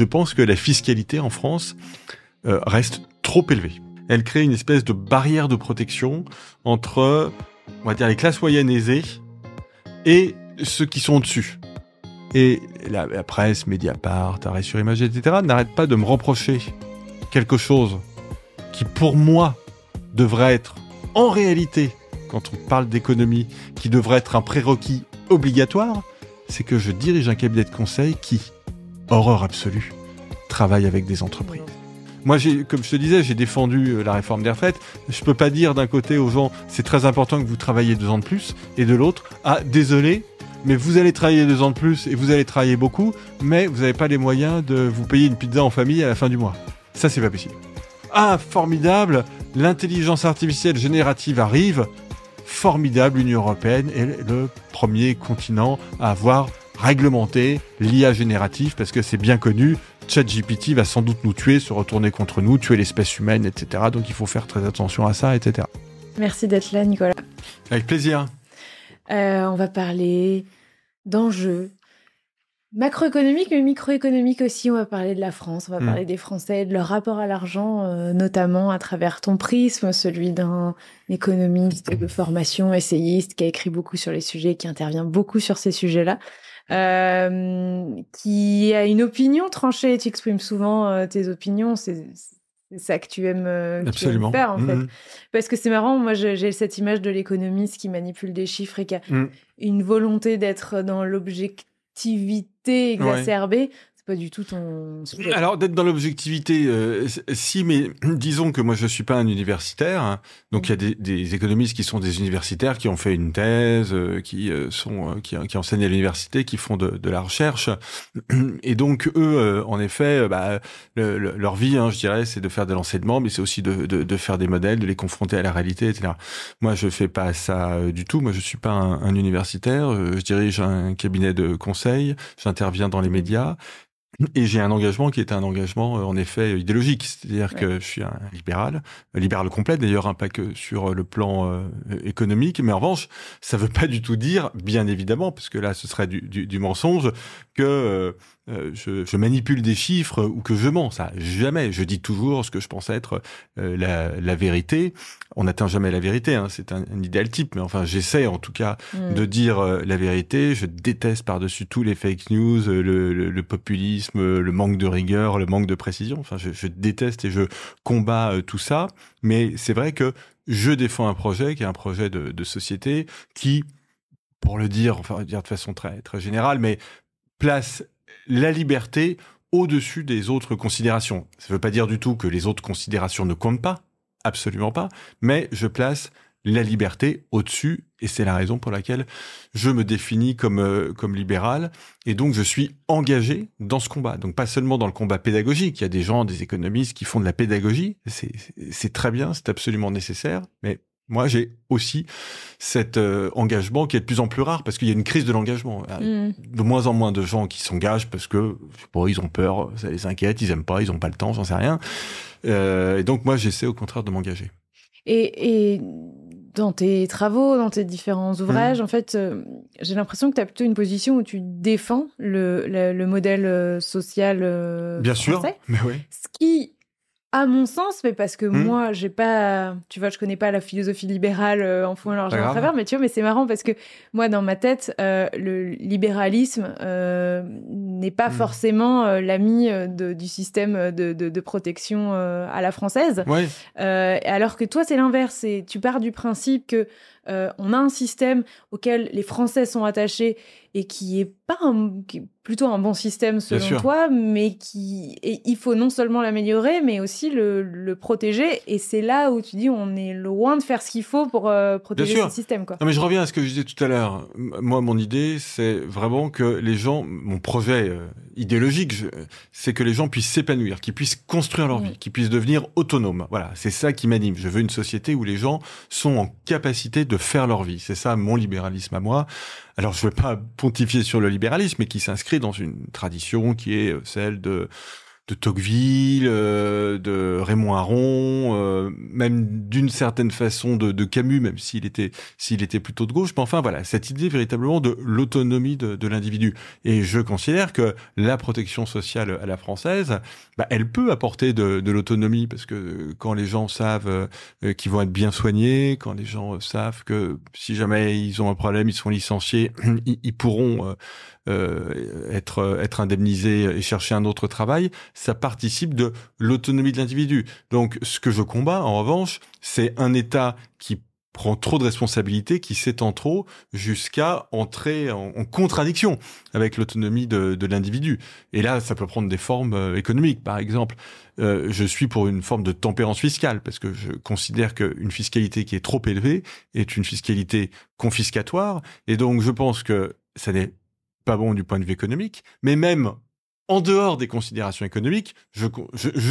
je pense que la fiscalité en France reste trop élevée. Elle crée une espèce de barrière de protection entre, on va dire, les classes moyennes aisées et ceux qui sont au-dessus. Et la presse, Mediapart, Arrêt sur Image, etc. n'arrête pas de me reprocher quelque chose qui, pour moi, devrait être, en réalité, quand on parle d'économie, qui devrait être un prérequis obligatoire, c'est que je dirige un cabinet de conseil qui, horreur absolue, travaille avec des entreprises. Moi, comme je te disais, j'ai défendu la réforme des retraites. Je peux pas dire d'un côté aux gens, c'est très important que vous travailliez 2 ans de plus, et de l'autre, désolé, mais vous allez travailler 2 ans de plus et vous allez travailler beaucoup, mais vous n'avez pas les moyens de vous payer une pizza en famille à la fin du mois. Ça, c'est pas possible. Formidable, l'intelligence artificielle générative arrive. Formidable, l'Union européenne est le premier continent à avoir réglementé l'IA générative, parce que c'est bien connu, ChatGPT va sans doute nous tuer, se retourner contre nous, tuer l'espèce humaine, etc. Donc il faut faire très attention à ça, etc. Merci d'être là, Nicolas. Avec plaisir. On va parler d'enjeux macroéconomiques, mais microéconomiques aussi. On va parler de la France, on va parler des Français, de leur rapport à l'argent, notamment à travers ton prisme, celui d'un économiste de formation, essayiste, qui a écrit beaucoup sur les sujets, qui intervient beaucoup sur ces sujets-là, qui a une opinion tranchée. Tu exprimes souvent tes opinions, c'est ça que tu aimes faire, en fait. Parce que c'est marrant, moi, j'ai cette image de l'économiste qui manipule des chiffres et qui a une volonté d'être dans l'objectivité exacerbée. C'est pas du tout ton sujet. Alors, d'être dans l'objectivité, si, mais disons que moi, je suis pas un universitaire. Hein, donc, il y a des économistes qui sont des universitaires, qui ont fait une thèse, qui enseignent à l'université, qui font de la recherche. Et donc, eux, en effet, leur vie, hein, je dirais, c'est de faire de l'enseignement, mais c'est aussi de faire des modèles, de les confronter à la réalité, etc. Moi, je fais pas ça du tout. Moi, je suis pas un universitaire. Je dirige un cabinet de conseil. J'interviens dans les médias. Et j'ai un engagement qui est un engagement, en effet, idéologique. C'est-à-dire que je suis un libéral complet d'ailleurs, hein, pas que sur le plan économique. Mais en revanche, ça veut pas du tout dire, bien évidemment, parce que là, ce serait du mensonge, que je manipule des chiffres ou que je mens. Ça, jamais. Je dis toujours ce que je pense être la vérité. On n'atteint jamais la vérité, hein, c'est un idéal type, mais enfin, j'essaie en tout cas de dire la vérité. Je déteste par-dessus tout les fake news, le populisme, le manque de rigueur, le manque de précision. Enfin, je déteste et je combats tout ça. Mais c'est vrai que je défends un projet qui est un projet de société qui, pour le dire, enfin, dire de façon très, très générale, mais place la liberté au-dessus des autres considérations. Ça ne veut pas dire du tout que les autres considérations ne comptent pas. Absolument pas, mais je place la liberté au-dessus, et c'est la raison pour laquelle je me définis comme libéral, et donc je suis engagé dans ce combat. Donc pas seulement dans le combat pédagogique, il y a des gens, des économistes qui font de la pédagogie, c'est très bien, c'est absolument nécessaire, mais moi j'ai aussi cet engagement qui est de plus en plus rare, parce qu'il y a une crise de l'engagement. De moins en moins de gens qui s'engagent parce que ils ont peur, ça les inquiète, ils aiment pas, ils ont pas le temps, j'en sais rien. Et donc moi j'essaie au contraire de m'engager. Et dans tes travaux, dans tes différents ouvrages, en fait, j'ai l'impression que tu as plutôt une position où tu défends le modèle social Bien français. sûr, mais oui. Ce qui, à mon sens, mais parce que moi, j'ai pas, tu vois, je connais pas la philosophie libérale en fond et largement à travers, mais tu vois, mais c'est marrant parce que moi, dans ma tête, le libéralisme n'est pas forcément l'ami du système de protection à la française. Ouais. Alors que toi, c'est l'inverse. Tu pars du principe que on a un système auquel les Français sont attachés et qui est plutôt un bon système selon toi, mais il faut non seulement l'améliorer, mais aussi le protéger. Et c'est là où tu dis on est loin de faire ce qu'il faut pour protéger ce système, quoi. Non, mais je reviens à ce que je disais tout à l'heure. Moi, mon idée, c'est vraiment que les gens, mon projet idéologique, c'est que les gens puissent s'épanouir, qu'ils puissent construire leur vie, qu'ils puissent devenir autonomes. Voilà, c'est ça qui m'anime. Je veux une société où les gens sont en capacité de faire leur vie. C'est ça mon libéralisme à moi. Alors, je ne veux pas pontifier sur le libéralisme, mais qui s'inscrit dans une tradition qui est celle de Tocqueville, de Raymond Aron, même d'une certaine façon de Camus, même s'il était plutôt de gauche. Mais enfin, voilà, cette idée véritablement de l'autonomie de l'individu. Et je considère que la protection sociale à la française, elle peut apporter de l'autonomie, parce que quand les gens savent qu'ils vont être bien soignés, quand les gens savent que si jamais ils ont un problème, ils sont licenciés, ils pourront être indemnisés et chercher un autre travail, ça participe de l'autonomie de l'individu. Donc, ce que je combats, en revanche, c'est un État qui prend trop de responsabilités, qui s'étend trop, jusqu'à entrer en contradiction avec l'autonomie de l'individu. Et là, ça peut prendre des formes économiques, par exemple. Je suis pour une forme de tempérance fiscale, parce que je considère qu'une fiscalité qui est trop élevée est une fiscalité confiscatoire, et donc je pense que ça n'est pas bon du point de vue économique, mais même en dehors des considérations économiques, je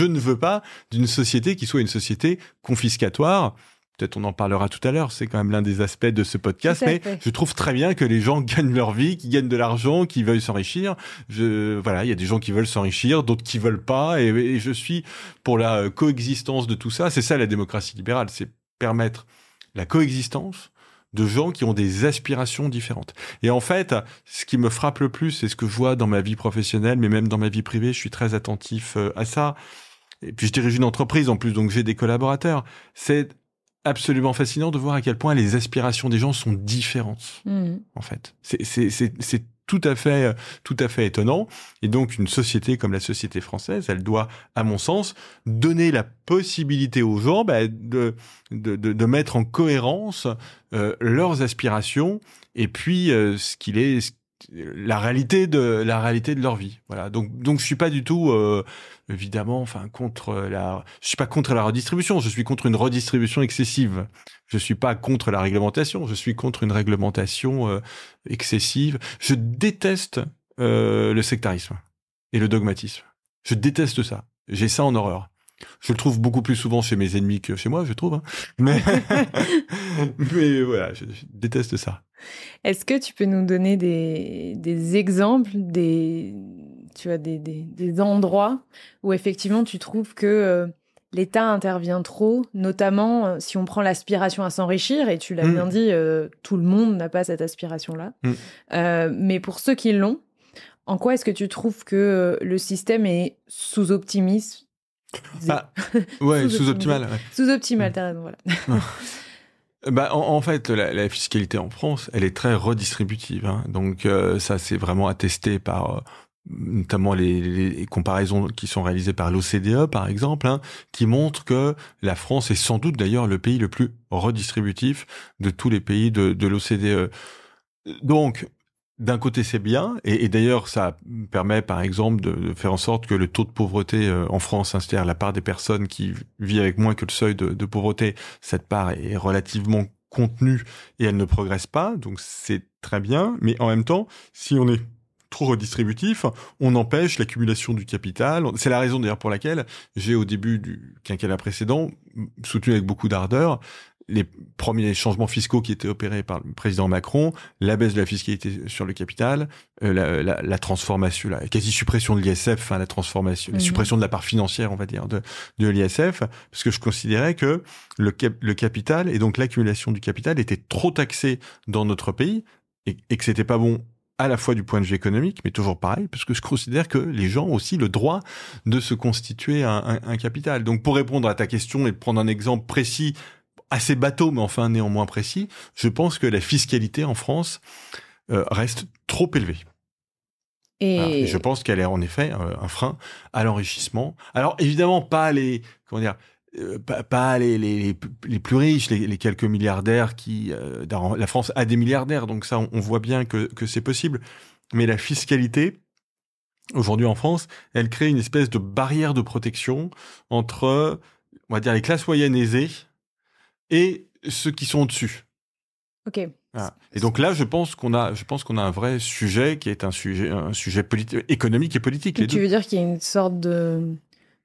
ne veux pas d'une société qui soit une société confiscatoire. Peut-être on en parlera tout à l'heure, c'est quand même l'un des aspects de ce podcast, mais je trouve très bien que les gens gagnent leur vie, qu'ils gagnent de l'argent, qu'ils veuillent s'enrichir. Voilà, il y a des gens qui veulent s'enrichir, d'autres qui veulent pas, et je suis pour la coexistence de tout ça. C'est ça la démocratie libérale, c'est permettre la coexistence de gens qui ont des aspirations différentes. Et en fait, ce qui me frappe le plus, c'est ce que je vois dans ma vie professionnelle, mais même dans ma vie privée, je suis très attentif à ça. Et puis je dirige une entreprise en plus, donc j'ai des collaborateurs. C'est absolument fascinant de voir à quel point les aspirations des gens sont différentes, en fait. C'est tout à fait étonnant. Et donc, une société comme la société française, elle doit, à mon sens, donner la possibilité aux gens de mettre en cohérence leurs aspirations et puis ce qu'il est la réalité de leur vie. Voilà. Donc je suis pas du tout évidemment je suis pas contre la redistribution, je suis contre une redistribution excessive. Je suis pas contre la réglementation, je suis contre une réglementation excessive. Je déteste le sectarisme et le dogmatisme. Je déteste ça. J'ai ça en horreur. Je le trouve beaucoup plus souvent chez mes ennemis que chez moi, je trouve. Hein. Mais voilà, je déteste ça. Est-ce que tu peux nous donner des exemples, des endroits où effectivement tu trouves que l'État intervient trop, notamment si on prend l'aspiration à s'enrichir, et tu l'as bien dit, tout le monde n'a pas cette aspiration-là. Mais pour ceux qui l'ont, en quoi est-ce que tu trouves que le système est sous-optimiste ? Sous-optimal. Ouais. Sous-optimal, t'as raison, voilà. En fait, la fiscalité en France, elle est très redistributive. Hein. Donc ça, c'est vraiment attesté par notamment les comparaisons qui sont réalisées par l'OCDE, par exemple, hein, qui montrent que la France est sans doute d'ailleurs le pays le plus redistributif de tous les pays de l'OCDE. Donc, d'un côté, c'est bien, et d'ailleurs, ça permet, par exemple, de faire en sorte que le taux de pauvreté en France, hein, c'est-à-dire la part des personnes qui vivent avec moins que le seuil de pauvreté, cette part est relativement contenue et elle ne progresse pas, donc c'est très bien. Mais en même temps, si on est trop redistributif, on empêche l'accumulation du capital. C'est la raison d'ailleurs pour laquelle j'ai, au début du quinquennat précédent, soutenu avec beaucoup d'ardeur les premiers changements fiscaux qui étaient opérés par le président Macron, la baisse de la fiscalité sur le capital, la transformation, la quasi-suppression de l'ISF, la transformation, la suppression de la part financière, on va dire, de l'ISF, parce que je considérais que le capital, et donc l'accumulation du capital, était trop taxé dans notre pays, et que c'était pas bon à la fois du point de vue économique, mais toujours pareil, parce que je considère que les gens ont aussi le droit de se constituer un capital. Donc pour répondre à ta question et prendre un exemple précis, assez bateau, mais enfin néanmoins précis, je pense que la fiscalité en France reste trop élevée. Et je pense qu'elle est en effet un frein à l'enrichissement. Alors évidemment, pas les plus riches, les quelques milliardaires qui... la France a des milliardaires, donc ça, on voit bien que c'est possible. Mais la fiscalité, aujourd'hui en France, elle crée une espèce de barrière de protection entre, on va dire, les classes moyennes aisées et ceux qui sont au-dessus. Ok. Voilà. Et donc là, je pense qu'on a un vrai sujet qui est un sujet économique et politique. Tu veux dire qu'il y a une sorte de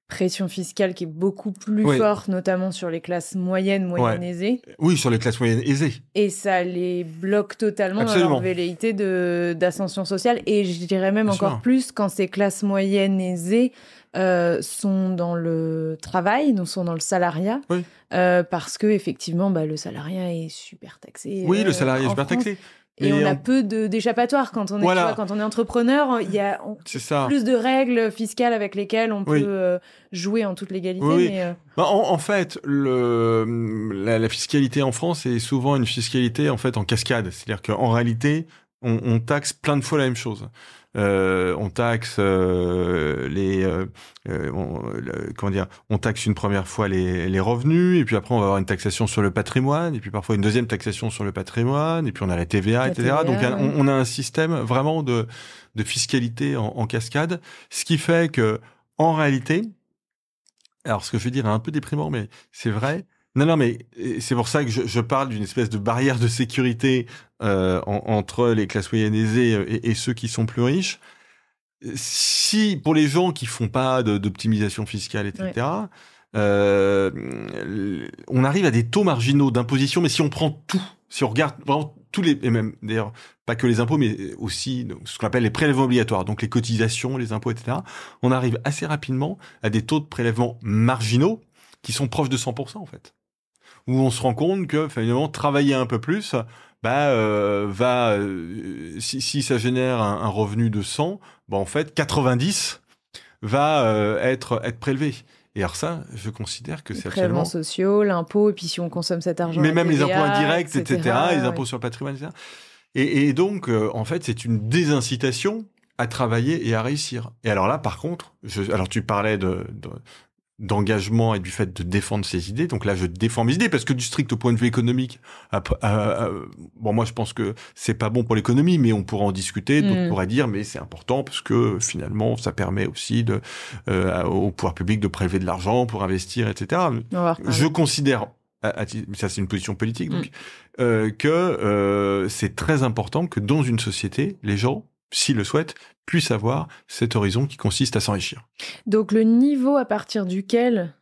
pression fiscale qui est beaucoup plus forte, notamment sur les classes moyennes aisées. Oui, sur les classes moyennes aisées. Et ça les bloque totalement dans leur velléité d'ascension sociale. Et je dirais même encore plus quand ces classes moyennes aisées sont dans le travail, donc sont dans le salariat, parce que effectivement, le salariat est super taxé. Oui, le salariat est super taxé. Et on a peu d'échappatoires quand on est quand on est entrepreneur. Il y a plus de règles fiscales avec lesquelles on peut jouer en toute légalité. Oui. Mais en fait, la fiscalité en France est souvent une fiscalité en fait en cascade. C'est-à-dire qu'en réalité, on taxe plein de fois la même chose. On taxe on taxe une première fois les revenus, et puis après on va avoir une taxation sur le patrimoine, et puis parfois une deuxième taxation sur le patrimoine, et puis on a la TVA, etc. Donc on a un système vraiment de fiscalité en cascade, ce qui fait que en réalité, alors ce que je veux dire est un peu déprimant, mais c'est vrai. Non, mais c'est pour ça que je parle d'une espèce de barrière de sécurité entre les classes moyennes aisées et ceux qui sont plus riches. Si, pour les gens qui font pas d'optimisation fiscale, etc., on arrive à des taux marginaux d'imposition, mais si on prend tout, si on regarde vraiment tous les, et même d'ailleurs, pas que les impôts, mais aussi ce qu'on appelle les prélèvements obligatoires, donc les cotisations, les impôts, etc., on arrive assez rapidement à des taux de prélèvements marginaux qui sont proches de 100%, en fait. Où on se rend compte que finalement travailler un peu plus si ça génère un revenu de 100, en fait 90 va être prélevé. Et alors ça, je considère que c'est absolument... Les prélèvements sociaux, l'impôt, et puis si on consomme cet argent... Mais même TVA, les impôts indirects, etc. Les impôts sur le patrimoine, etc. Et donc, en fait, c'est une désincitation à travailler et à réussir. Et alors là, par contre, alors tu parlais d'engagement et du fait de défendre ses idées. Donc là, je défends mes idées parce que du strict point de vue économique, moi, je pense que c'est pas bon pour l'économie, mais on pourra en discuter. D'autres pourraient dire, mais c'est important parce que finalement, ça permet aussi au pouvoir public de prélever de l'argent pour investir, etc. Je considère, ça c'est une position politique, donc, que c'est très important que dans une société, les gens, s'ils le souhaitent, puissent avoir cet horizon qui consiste à s'enrichir. Donc le niveau à partir duquel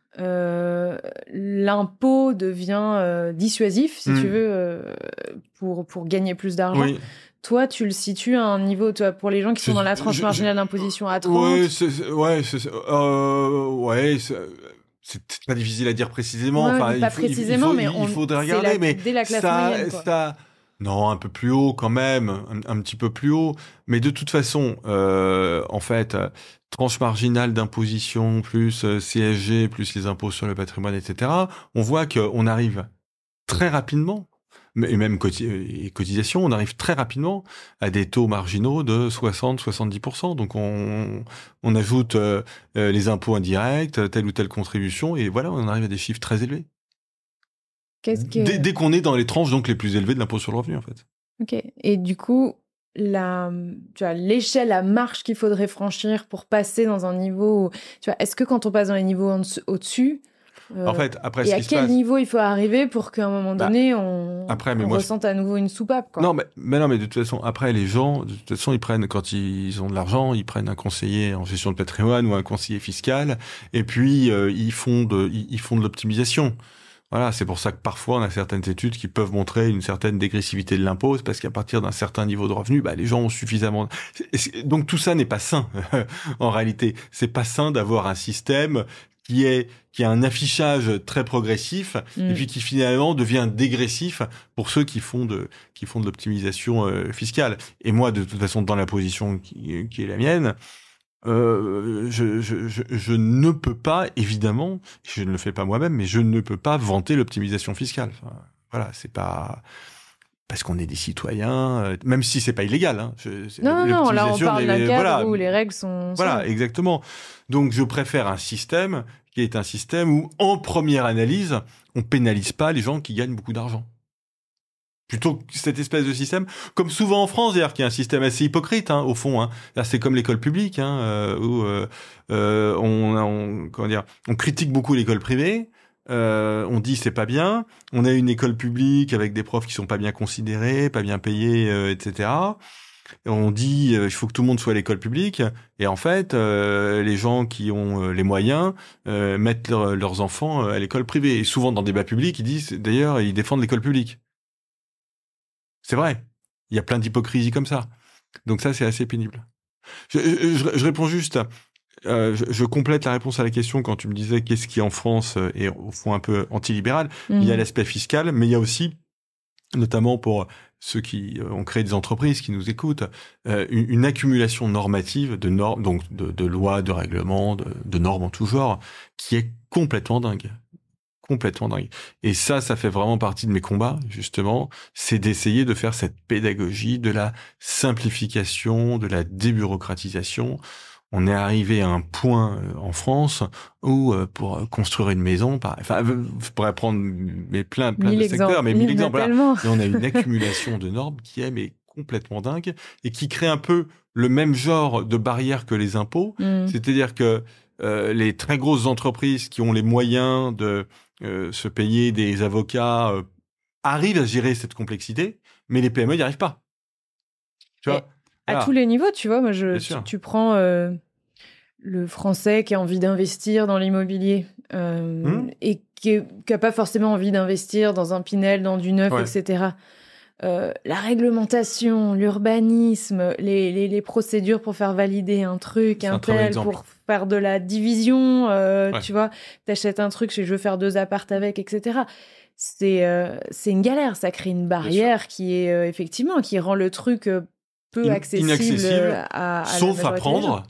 l'impôt devient dissuasif, si tu veux, pour gagner plus d'argent, toi, tu le situes à un niveau, toi, pour les gens qui sont dans la tranche marginale d'imposition à 30 c'est pas difficile à dire précisément. Il faudrait regarder, mais dès la classe moyenne, quoi. Non, un peu plus haut quand même, un petit peu plus haut. Mais de toute façon, en fait, tranche marginale d'imposition plus CSG plus les impôts sur le patrimoine, etc. On voit qu'on arrive très rapidement, et même cotisation, on arrive très rapidement à des taux marginaux de 60-70%. Donc on ajoute les impôts indirects, telle ou telle contribution, et voilà, on arrive à des chiffres très élevés. Dès qu'on est dans les tranches donc les plus élevées de l'impôt sur le revenu, en fait. Ok. Et du coup, l'échelle, la marche qu'il faudrait franchir pour passer dans un niveau... est-ce que quand on passe dans les niveaux au-dessus... en fait, après, et à quel niveau il faut arriver pour qu'à un moment donné, on ressente à nouveau une soupape, quoi. Non, mais de toute façon, après, les gens, de toute façon, ils prennent, quand ils ont de l'argent, ils prennent un conseiller en gestion de patrimoine ou un conseiller fiscal, et puis ils font de l'optimisation. Voilà, c'est pour ça que parfois on a certaines études qui peuvent montrer une certaine dégressivité de l'impôt, c'est parce qu'à partir d'un certain niveau de revenu, les gens ont suffisamment... Donc tout ça n'est pas sain, en réalité. C'est pas sain d'avoir un système qui a un affichage très progressif et puis qui finalement devient dégressif pour ceux qui font de l'optimisation fiscale. Et moi, de toute façon, dans la position qui est la mienne, je ne peux pas, évidemment, je ne le fais pas moi-même, mais je ne peux pas vanter l'optimisation fiscale. Enfin, voilà, c'est pas parce qu'on est des citoyens, même si c'est pas illégal. Non, là on parle d'un cadre où les règles sont... Voilà, exactement. Donc je préfère un système qui est un système où, en première analyse, on pénalise pas les gens qui gagnent beaucoup d'argent. Plutôt que cette espèce de système, comme souvent en France, d'ailleurs, qui est un système assez hypocrite, au fond. Là, c'est comme l'école publique, où on critique beaucoup l'école privée. On dit c'est pas bien. On a une école publique avec des profs qui sont pas bien considérés, pas bien payés, etc. On dit il faut que tout le monde soit à l'école publique, et en fait, les gens qui ont les moyens mettent leurs enfants à l'école privée. Et souvent, dans le débat public, d'ailleurs, ils défendent l'école publique. C'est vrai. Il y a plein d'hypocrisie comme ça. Donc ça, c'est assez pénible. Je réponds juste. Je complète la réponse à la question quand tu me disais qu'est-ce qui en France est au fond un peu antilibéral. Il y a l'aspect fiscal, mais il y a aussi, notamment pour ceux qui ont créé des entreprises, qui nous écoutent, une accumulation normative de normes, donc de lois, de règlements, de normes en tout genre, qui est complètement dingue. Complètement dingue. Et ça fait vraiment partie de mes combats, justement, c'est d'essayer de faire cette pédagogie de la simplification, de la débureaucratisation. On est arrivé à un point en France où pour construire une maison, je pourrais prendre plein de secteurs, mais 1000 exemples. Voilà. Et on a une accumulation de normes qui est complètement dingue et qui crée un peu le même genre de barrière que les impôts. C'est-à-dire que les très grosses entreprises qui ont les moyens de se payer des avocats arrivent à gérer cette complexité, mais les PME n'y arrivent pas. Tu vois, à tous les niveaux, tu vois, moi, tu prends le Français qui a envie d'investir dans l'immobilier et qui n'a pas forcément envie d'investir dans un Pinel, dans du neuf, etc. La réglementation, l'urbanisme, les procédures pour faire valider un truc, un tel, pour faire de la division, tu vois, t'achètes un truc, je veux faire 2 apparts avec, etc. C'est une galère, ça crée une barrière qui est effectivement, qui rend le truc peu accessible à sauf à prendre,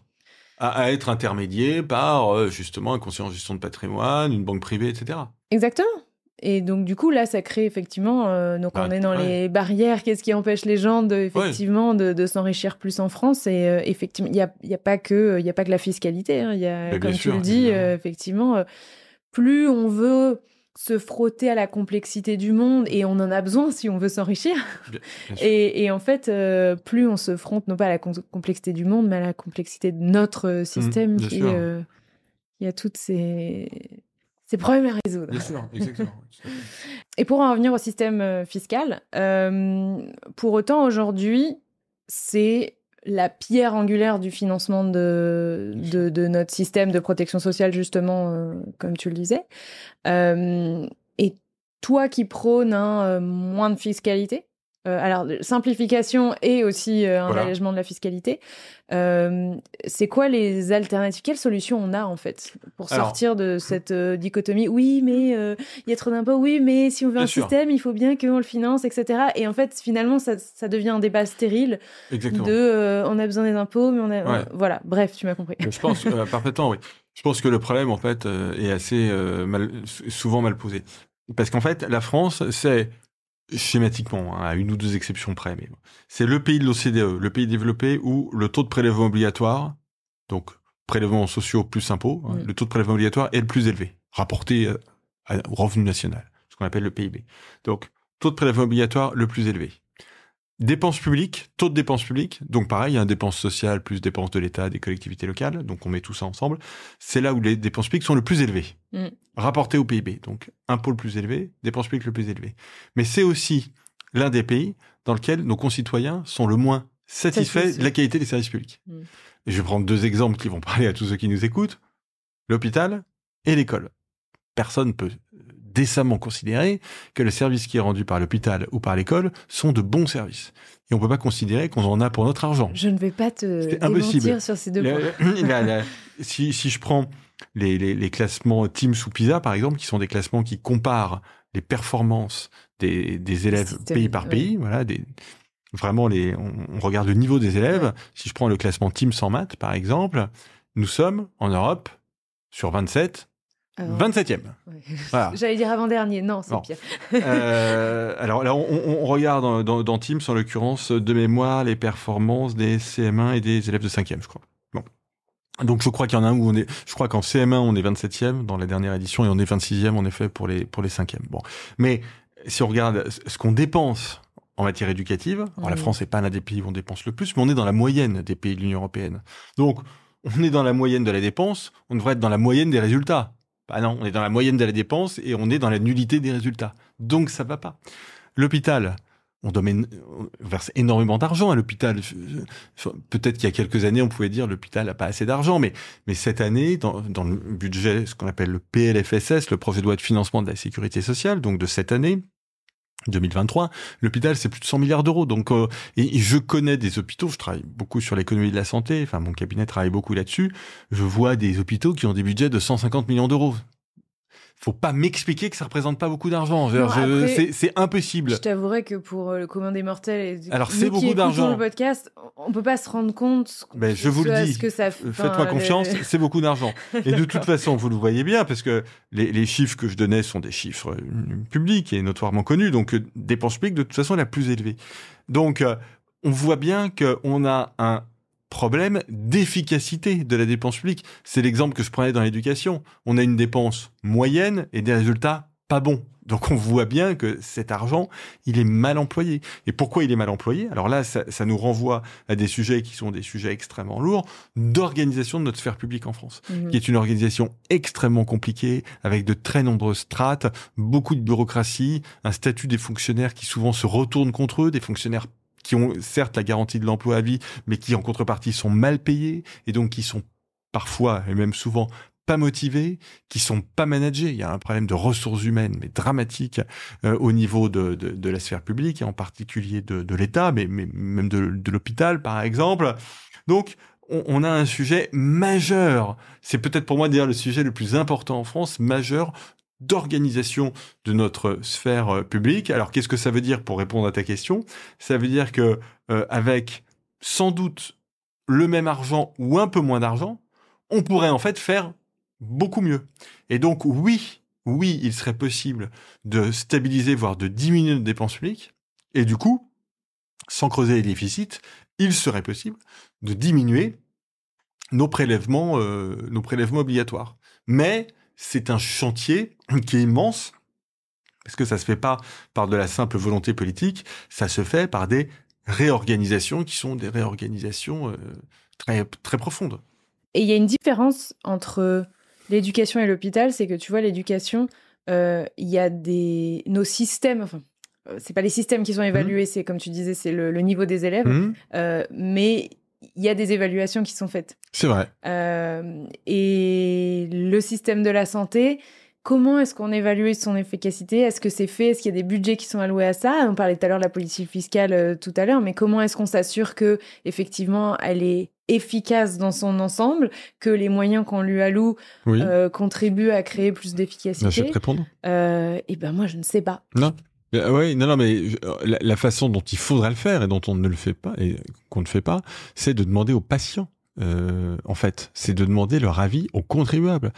à être intermédié par justement un conseiller en gestion de patrimoine, une banque privée, etc. Exactement. Et donc, du coup, là, ça crée effectivement... on est dans les barrières. Qu'est-ce qui empêche les gens de s'enrichir plus en France? Et effectivement, il y a pas que la fiscalité. Hein. Comme tu le dis, effectivement, plus on veut se frotter à la complexité du monde, et on en a besoin si on veut s'enrichir. Et en fait, plus on se fronte, non pas à la complexité du monde, mais à la complexité de notre système qui a toutes ces problèmes à résoudre. Bien sûr, exactement. Et pour en revenir au système fiscal, pour autant, aujourd'hui, c'est la pierre angulaire du financement de notre système de protection sociale, justement, comme tu le disais. Et toi qui prônes moins de fiscalité, alors simplification et aussi un allègement de la fiscalité, c'est quoi les alternatives? Quelles solutions on a en fait pour sortir de cette dichotomie? Oui, mais il y a trop d'impôts. Oui, mais si on veut un système, il faut bien qu'on le finance, etc. Et en fait, finalement, ça devient un débat stérile. Exactement. On a besoin des impôts, mais on a voilà. Bref, tu m'as compris. Je pense parfaitement, oui. Je pense que le problème en fait est assez souvent mal posé, parce qu'en fait, la France, c'est schématiquement, à une ou deux exceptions près, mais c'est le pays de l'OCDE, le pays développé où le taux de prélèvement obligatoire, donc prélèvements sociaux plus impôts, le taux de prélèvement obligatoire est le plus élevé, rapporté au revenu national, ce qu'on appelle le PIB. Donc, taux de prélèvement obligatoire le plus élevé. Dépenses publiques, taux de dépenses publiques, donc pareil, dépenses sociales plus dépenses de l'État, des collectivités locales, donc on met tout ça ensemble, c'est là où les dépenses publiques sont le plus élevées, rapportées au PIB, donc impôt le plus élevé, dépenses publiques le plus élevé. Mais c'est aussi l'un des pays dans lequel nos concitoyens sont le moins satisfaits de la qualité des services publics. Et je vais prendre 2 exemples qui vont parler à tous ceux qui nous écoutent, l'hôpital et l'école. Personne ne peut décemment considérer que le service qui est rendu par l'hôpital ou par l'école sont de bons services. Et on ne peut pas considérer qu'on en a pour notre argent. Je ne vais pas te démentir sur ces 2 points. Si je prends les classements Teams ou PISA, par exemple, qui sont des classements qui comparent les performances des élèves pays par pays, voilà, vraiment, on regarde le niveau des élèves. Si je prends le classement Teams en maths, par exemple, nous sommes, en Europe, sur 27, 27e. Ouais. Voilà. J'allais dire avant-dernier. Non, c'est pire. Alors là, on regarde dans Teams, en l'occurrence, de mémoire, les performances des CM1 et des élèves de 5e, je crois. Bon. Donc, je crois qu'il y en a un où je crois qu'en CM1, on est 27e dans la dernière édition et on est 26e, en effet, pour les 5e. Bon. Mais si on regarde ce qu'on dépense en matière éducative, alors la France n'est pas l'un des pays où on dépense le plus, mais on est dans la moyenne des pays de l'Union européenne. Donc, on est dans la moyenne de la dépense, on devrait être dans la moyenne des résultats. Bah non, on est dans la moyenne de la dépense et on est dans la nullité des résultats. Donc ça va pas. L'hôpital, on verse énormément d'argent à l'hôpital. Peut-être qu'il y a quelques années, on pouvait dire l'hôpital n'a pas assez d'argent, mais cette année, dans le budget, ce qu'on appelle le PLFSS, le projet de loi de financement de la sécurité sociale, donc de cette année, 2023, l'hôpital, c'est plus de 100 milliards d'euros. Donc, et je connais des hôpitaux, je travaille beaucoup sur l'économie de la santé, enfin, mon cabinet travaille beaucoup là-dessus. Je vois des hôpitaux qui ont des budgets de 150 millions d'euros. Faut pas m'expliquer que ça représente pas beaucoup d'argent. C'est impossible. Je t'avouerai que pour le commun des mortels, alors c'est beaucoup d'argent. Le podcast, on peut pas se rendre compte. Ben, je vous le dis. Faites-moi confiance, c'est beaucoup d'argent. Et de toute façon, vous le voyez bien, parce que les chiffres que je donnais sont des chiffres publics et notoirement connus. Donc dépenses publiques de toute façon la plus élevée. Donc on voit bien qu'on a un problème d'efficacité de la dépense publique. C'est l'exemple que je prenais dans l'éducation. On a une dépense moyenne et des résultats pas bons. Donc on voit bien que cet argent, il est mal employé. Et pourquoi il est mal employé? Alors là, ça nous renvoie à des sujets qui sont des sujets extrêmement lourds d'organisation de notre sphère publique en France, qui est une organisation extrêmement compliquée, avec de très nombreuses strates, beaucoup de bureaucratie, un statut des fonctionnaires qui souvent se retourne contre eux, des fonctionnaires qui ont certes la garantie de l'emploi à vie, mais qui en contrepartie sont mal payés, et donc qui sont parfois, et même souvent, pas motivés, qui sont pas managés. Il y a un problème de ressources humaines, mais dramatique, au niveau de la sphère publique, et en particulier de l'État, mais même de l'hôpital, par exemple. Donc, on a un sujet majeur. C'est peut-être pour moi d'ailleurs le sujet le plus important en France, majeur, d'organisation de notre sphère publique. Alors, qu'est-ce que ça veut dire pour répondre à ta question? Ça veut dire que avec sans doute le même argent ou un peu moins d'argent, on pourrait en fait faire beaucoup mieux. Et donc, oui, il serait possible de stabiliser, voire de diminuer nos dépenses publiques. Et du coup, sans creuser les déficits, il serait possible de diminuer nos prélèvements obligatoires. Mais c'est un chantier qui est immense, parce que ça se fait pas par de la simple volonté politique, ça se fait par des réorganisations qui sont des réorganisations très, très profondes. Et il y a une différence entre l'éducation et l'hôpital, c'est que tu vois, l'éducation, il y a nos systèmes, enfin, c'est pas les systèmes qui sont évalués, c'est comme tu disais, c'est le niveau des élèves, mais il y a des évaluations qui sont faites. C'est vrai. Et le système de la santé, comment est-ce qu'on évalue son efficacité? Est-ce que c'est fait? Est-ce qu'il y a des budgets qui sont alloués à ça? On parlait tout à l'heure de la politique fiscale tout à l'heure, mais comment est-ce qu'on s'assure que effectivement elle est efficace dans son ensemble, que les moyens qu'on lui alloue contribuent à créer plus d'efficacité? Je vais te répondre. Et ben moi je ne sais pas. Non. Oui, non, mais la façon dont il faudrait le faire et dont on ne le fait pas et qu'on ne fait pas, c'est de demander aux patients. En fait, c'est de demander leur avis aux contribuables.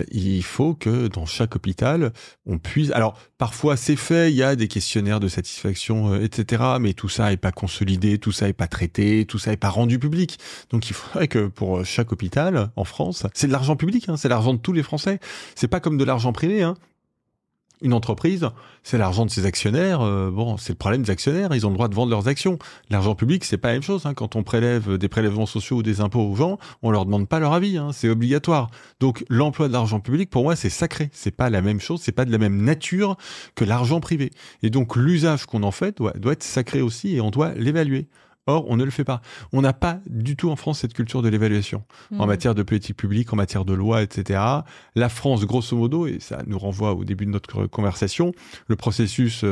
Il faut que dans chaque hôpital, on puisse... Alors, parfois, c'est fait, il y a des questionnaires de satisfaction, etc., mais tout ça n'est pas consolidé, tout ça n'est pas traité, tout ça n'est pas rendu public. Donc, il faudrait que pour chaque hôpital, en France, c'est de l'argent public, hein, c'est l'argent de tous les Français. C'est pas comme de l'argent privé, hein. Une entreprise, c'est l'argent de ses actionnaires. Bon, c'est le problème des actionnaires. Ils ont le droit de vendre leurs actions. L'argent public, c'est pas la même chose. Hein. Quand on prélève des prélèvements sociaux ou des impôts aux gens, on leur demande pas leur avis. Hein. C'est obligatoire. Donc, l'emploi de l'argent public, pour moi, c'est sacré. C'est pas la même chose. C'est pas de la même nature que l'argent privé. Et donc, l'usage qu'on en fait doit être sacré aussi et on doit l'évaluer. Or, on ne le fait pas. On n'a pas du tout en France cette culture de l'évaluation en matière de politique publique, en matière de loi, etc. La France, grosso modo, et ça nous renvoie au début de notre conversation, le processus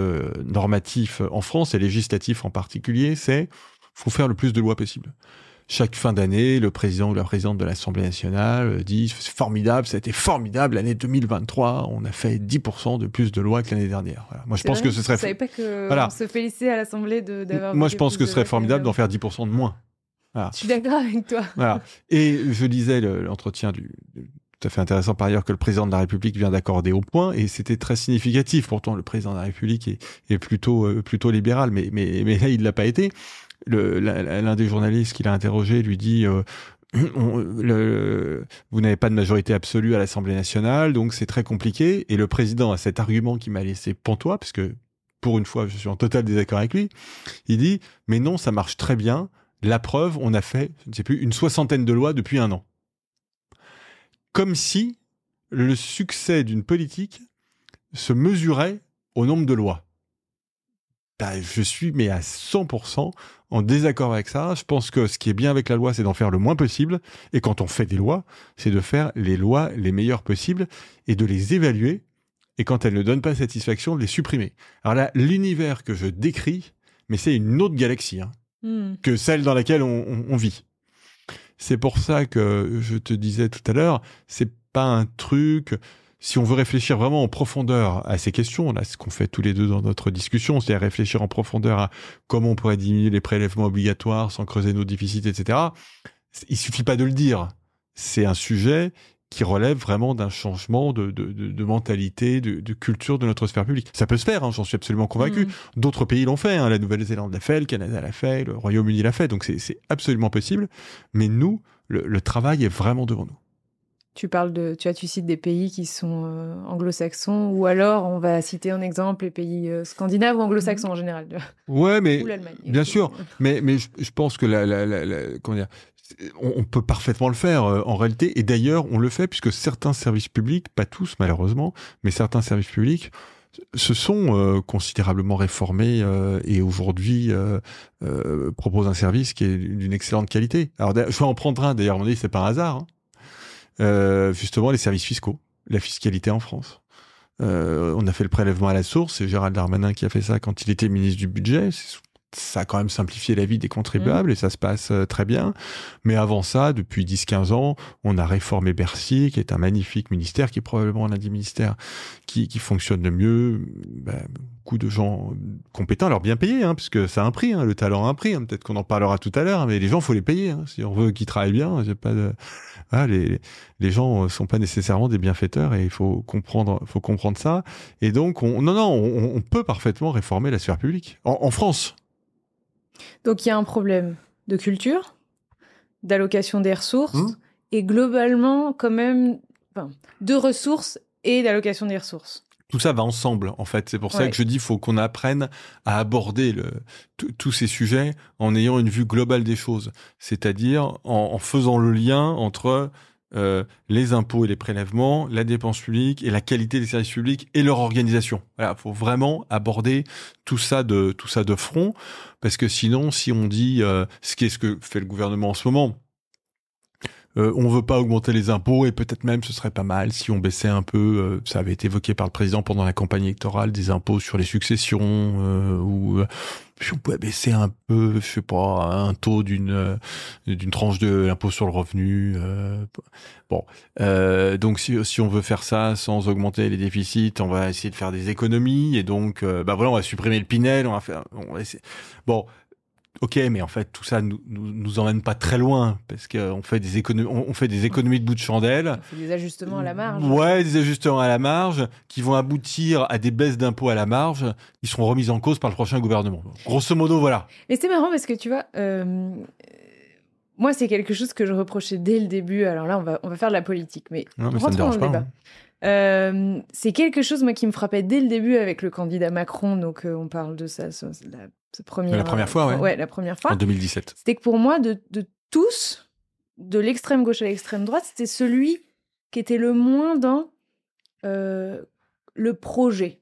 normatif en France et législatif en particulier, c'est faut faire le plus de lois possible. Chaque fin d'année, le président ou la présidente de l'Assemblée nationale dit « C'est formidable, ça a été formidable, l'année 2023, on a fait 10% de plus de lois que l'année dernière. » Voilà. Moi, je pense que ce serait... Je ne savais pas qu'on se félicitait à l'Assemblée d'avoir... Moi, je pense que ce serait formidable d'en faire 10% de moins. Voilà. Je suis d'accord avec toi. Voilà. Et je lisais l'entretien tout à fait intéressant par ailleurs que le président de la République vient d'accorder au Point, et c'était très significatif. Pourtant, le président de la République est plutôt libéral, mais là, il ne l'a pas été. L'un des journalistes qui l'a interrogé lui dit vous n'avez pas de majorité absolue à l'Assemblée nationale, donc c'est très compliqué. Et le président a cet argument qui m'a laissé pantois, parce que pour une fois, je suis en total désaccord avec lui. Il dit mais non, ça marche très bien. La preuve, on a fait, je ne sais plus, une 60aine de lois depuis 1 an. Comme si le succès d'une politique se mesurait au nombre de lois. je suis mais à 100% en désaccord avec ça. Je pense que ce qui est bien avec la loi, c'est d'en faire le moins possible. Et quand on fait des lois, c'est de faire les lois les meilleures possibles et de les évaluer. Et quand elles ne donnent pas satisfaction, de les supprimer. Alors là, l'univers que je décris, mais c'est une autre galaxie que celle dans laquelle on vit. C'est pour ça que je te disais tout à l'heure, c'est pas un truc... Si on veut réfléchir vraiment en profondeur à ces questions, là, ce qu'on fait tous les deux dans notre discussion, c'est réfléchir en profondeur à comment on pourrait diminuer les prélèvements obligatoires sans creuser nos déficits, etc. Il suffit pas de le dire. C'est un sujet qui relève vraiment d'un changement de mentalité, de culture de notre sphère publique. Ça peut se faire, j'en suis absolument convaincu. D'autres pays l'ont fait, la Nouvelle-Zélande l'a fait, le Canada l'a fait, le Royaume-Uni l'a fait, donc c'est absolument possible. Mais nous, le travail est vraiment devant nous. Tu cites des pays qui sont anglo-saxons, ou alors on va citer un exemple les pays scandinaves ou anglo-saxons en général. Ouais, mais ou l'Allemagne. Bien sûr, mais je pense que comment dire, on peut parfaitement le faire en réalité, et d'ailleurs on le fait puisque certains services publics, pas tous malheureusement, mais certains services publics se sont considérablement réformés et aujourd'hui proposent un service qui est d'une excellente qualité. Alors je vais en prendre un d'ailleurs, on dit c'est pas un hasard. Justement les services fiscaux, la fiscalité en France. On a fait le prélèvement à la source, c'est Gérald Darmanin qui a fait ça quand il était ministre du budget. Ça a quand même simplifié la vie des contribuables et ça se passe très bien. Mais avant ça, depuis 10-15 ans, on a réformé Bercy, qui est un magnifique ministère, qui est probablement l'un des ministères qui fonctionne le mieux. Beaucoup de gens compétents, alors bien payés, puisque ça a un prix, le talent a un prix. Peut-être qu'on en parlera tout à l'heure, mais les gens, faut les payer. Si on veut qu'ils travaillent bien, j'ai pas de... les gens sont pas nécessairement des bienfaiteurs et il faut comprendre ça. Et donc, on peut parfaitement réformer la sphère publique en France. Donc, il y a un problème de culture, d'allocation des ressources et globalement, quand même, de ressources et d'allocation des ressources. Tout ça va ensemble, en fait. C'est pour ça que je dis qu'il faut qu'on apprenne à aborder tous ces sujets en ayant une vue globale des choses. C'est-à-dire en faisant le lien entre les impôts et les prélèvements, la dépense publique et la qualité des services publics et leur organisation. Voilà, faut vraiment aborder tout ça de front, parce que sinon, si on dit ce que fait le gouvernement en ce moment, on veut pas augmenter les impôts et peut-être même ce serait pas mal si on baissait un peu, ça avait été évoqué par le président pendant la campagne électorale, des impôts sur les successions ou si on pouvait baisser un peu, je sais pas, un taux d'une tranche de l'impôt sur le revenu. Donc si on veut faire ça sans augmenter les déficits, on va essayer de faire des économies et donc on va supprimer le Pinel, on va essayer. Bon. Ok, mais en fait, tout ça nous emmène pas très loin, parce qu'on fait des économies de bout de chandelle. On fait des ajustements à la marge. Ouais, des ajustements à la marge, qui vont aboutir à des baisses d'impôts à la marge, qui seront remises en cause par le prochain gouvernement. Grosso modo, voilà. Mais c'est marrant, parce que tu vois, moi, c'est quelque chose que je reprochais dès le début. Alors là, on va faire de la politique, mais non, mais ça ne dérange pas. C'est quelque chose, moi, qui me frappait dès le début avec le candidat Macron. Donc, on parle de ça, la première fois, ouais. La première fois. En 2017. C'était que pour moi, de tous, de l'extrême gauche à l'extrême droite, c'était celui qui était le moins dans le projet.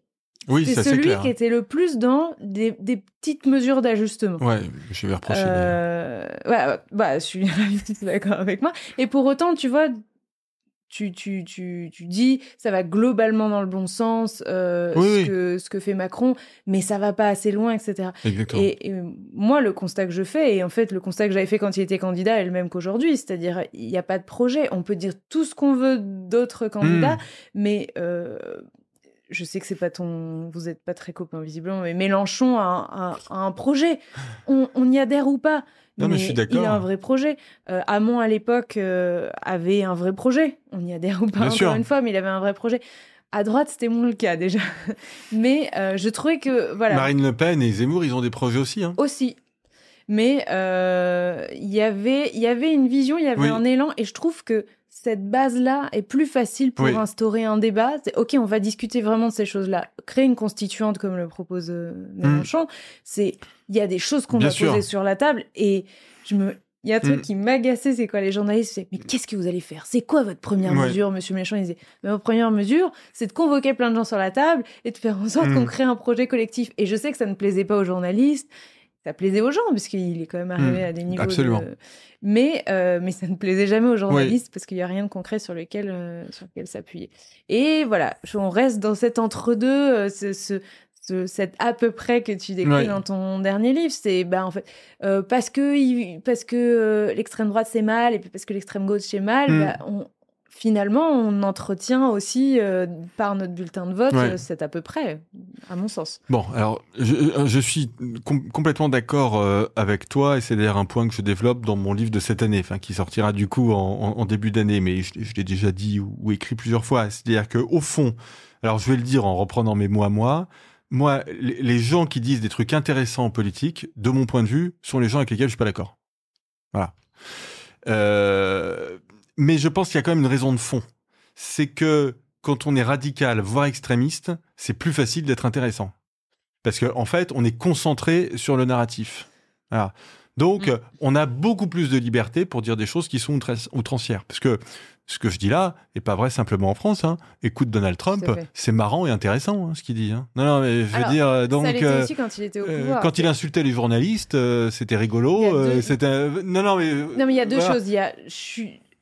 Oui, ça c'est clair. C'est celui qui était le plus dans des petites mesures d'ajustement. Ouais, je vais reprocher. Je suis d'accord avec moi. Et pour autant, tu vois, tu dis ça va globalement dans le bon sens, ce que fait Macron, mais ça va pas assez loin, etc. Exactement. Et moi, le constat que je fais, et en fait le constat que j'avais fait quand il était candidat est le même qu'aujourd'hui, c'est-à-dire il n'y a pas de projet. On peut dire tout ce qu'on veut d'autres candidats, mais je sais que vous n'êtes pas très copains visiblement, mais Mélenchon a un projet. On y adhère ou pas? Non, mais je suis d'accord. Il a un vrai projet. Hamon, à l'époque, avait un vrai projet. On y adhère ou pas, Bien sûr. Une fois, mais il avait un vrai projet. À droite, c'était moins le cas, déjà. Mais je trouvais que... Voilà. Marine Le Pen et Zemmour, ils ont des projets aussi. Aussi. Mais il y avait une vision, il y avait un élan, et je trouve que cette base-là est plus facile pour instaurer un débat. Ok, on va discuter vraiment de ces choses-là. Créer une constituante, comme le propose Mélenchon, il y a des choses qu'on va poser sur la table, et il y a un truc qui m'agaçait, c'est quand les journalistes disaient « Mais qu'est-ce que vous allez faire? C'est quoi votre première mesure ?» Monsieur Mélenchon, il disait « Ma première mesure, c'est de convoquer plein de gens sur la table et de faire en sorte qu'on crée un projet collectif. » Et je sais que ça ne plaisait pas aux journalistes, ça plaisait aux gens, parce qu'il est quand même arrivé à des niveaux Mais ça ne plaisait jamais aux journalistes, parce qu'il n'y a rien de concret sur lequel s'appuyer. Et voilà, on reste dans cet entre-deux, cet à peu près que tu décris dans ton dernier livre. C'est en fait, parce que l'extrême droite c'est mal, et puis parce que l'extrême gauche c'est mal, finalement, on entretient aussi, par notre bulletin de vote, cet à peu près, à mon sens. Bon, alors, je suis complètement d'accord avec toi, et c'est d'ailleurs un point que je développe dans mon livre de cette année, qui sortira du coup en début d'année, mais je l'ai déjà dit ou écrit plusieurs fois. C'est-à-dire qu'au fond, alors je vais le dire en reprenant mes mots à moi, les gens qui disent des trucs intéressants en politique, de mon point de vue, sont les gens avec lesquels je suis pas d'accord. Voilà. Mais je pense qu'il y a quand même une raison de fond. C'est que quand on est radical, voire extrémiste, c'est plus facile d'être intéressant. Parce qu'en fait, on est concentré sur le narratif. Voilà. Donc, on a beaucoup plus de liberté pour dire des choses qui sont outrancières. Parce que ce que je dis là n'est pas vrai simplement en France. Écoute Donald Trump, c'est marrant et intéressant ce qu'il dit. Non, mais je veux dire, donc, ça l'était aussi quand il était au pouvoir. Quand il insultait les journalistes, c'était rigolo. Non, mais il y a deux choses. Il y a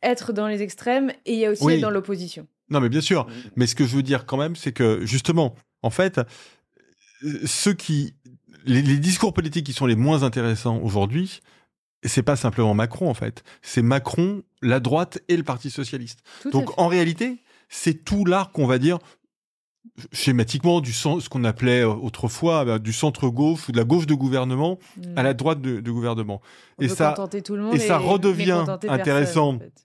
être dans les extrêmes et il y a aussi être dans l'opposition. Non, mais bien sûr. Mais ce que je veux dire quand même, c'est que justement, en fait, les discours politiques qui sont les moins intéressants aujourd'hui, c'est pas simplement Macron, en fait. C'est Macron, la droite et le Parti socialiste. Donc, en réalité, c'est tout l'arc, on va dire, schématiquement, ce qu'on appelait autrefois du centre-gauche ou de la gauche de gouvernement à la droite de gouvernement. Et ça redevient intéressant. En fait.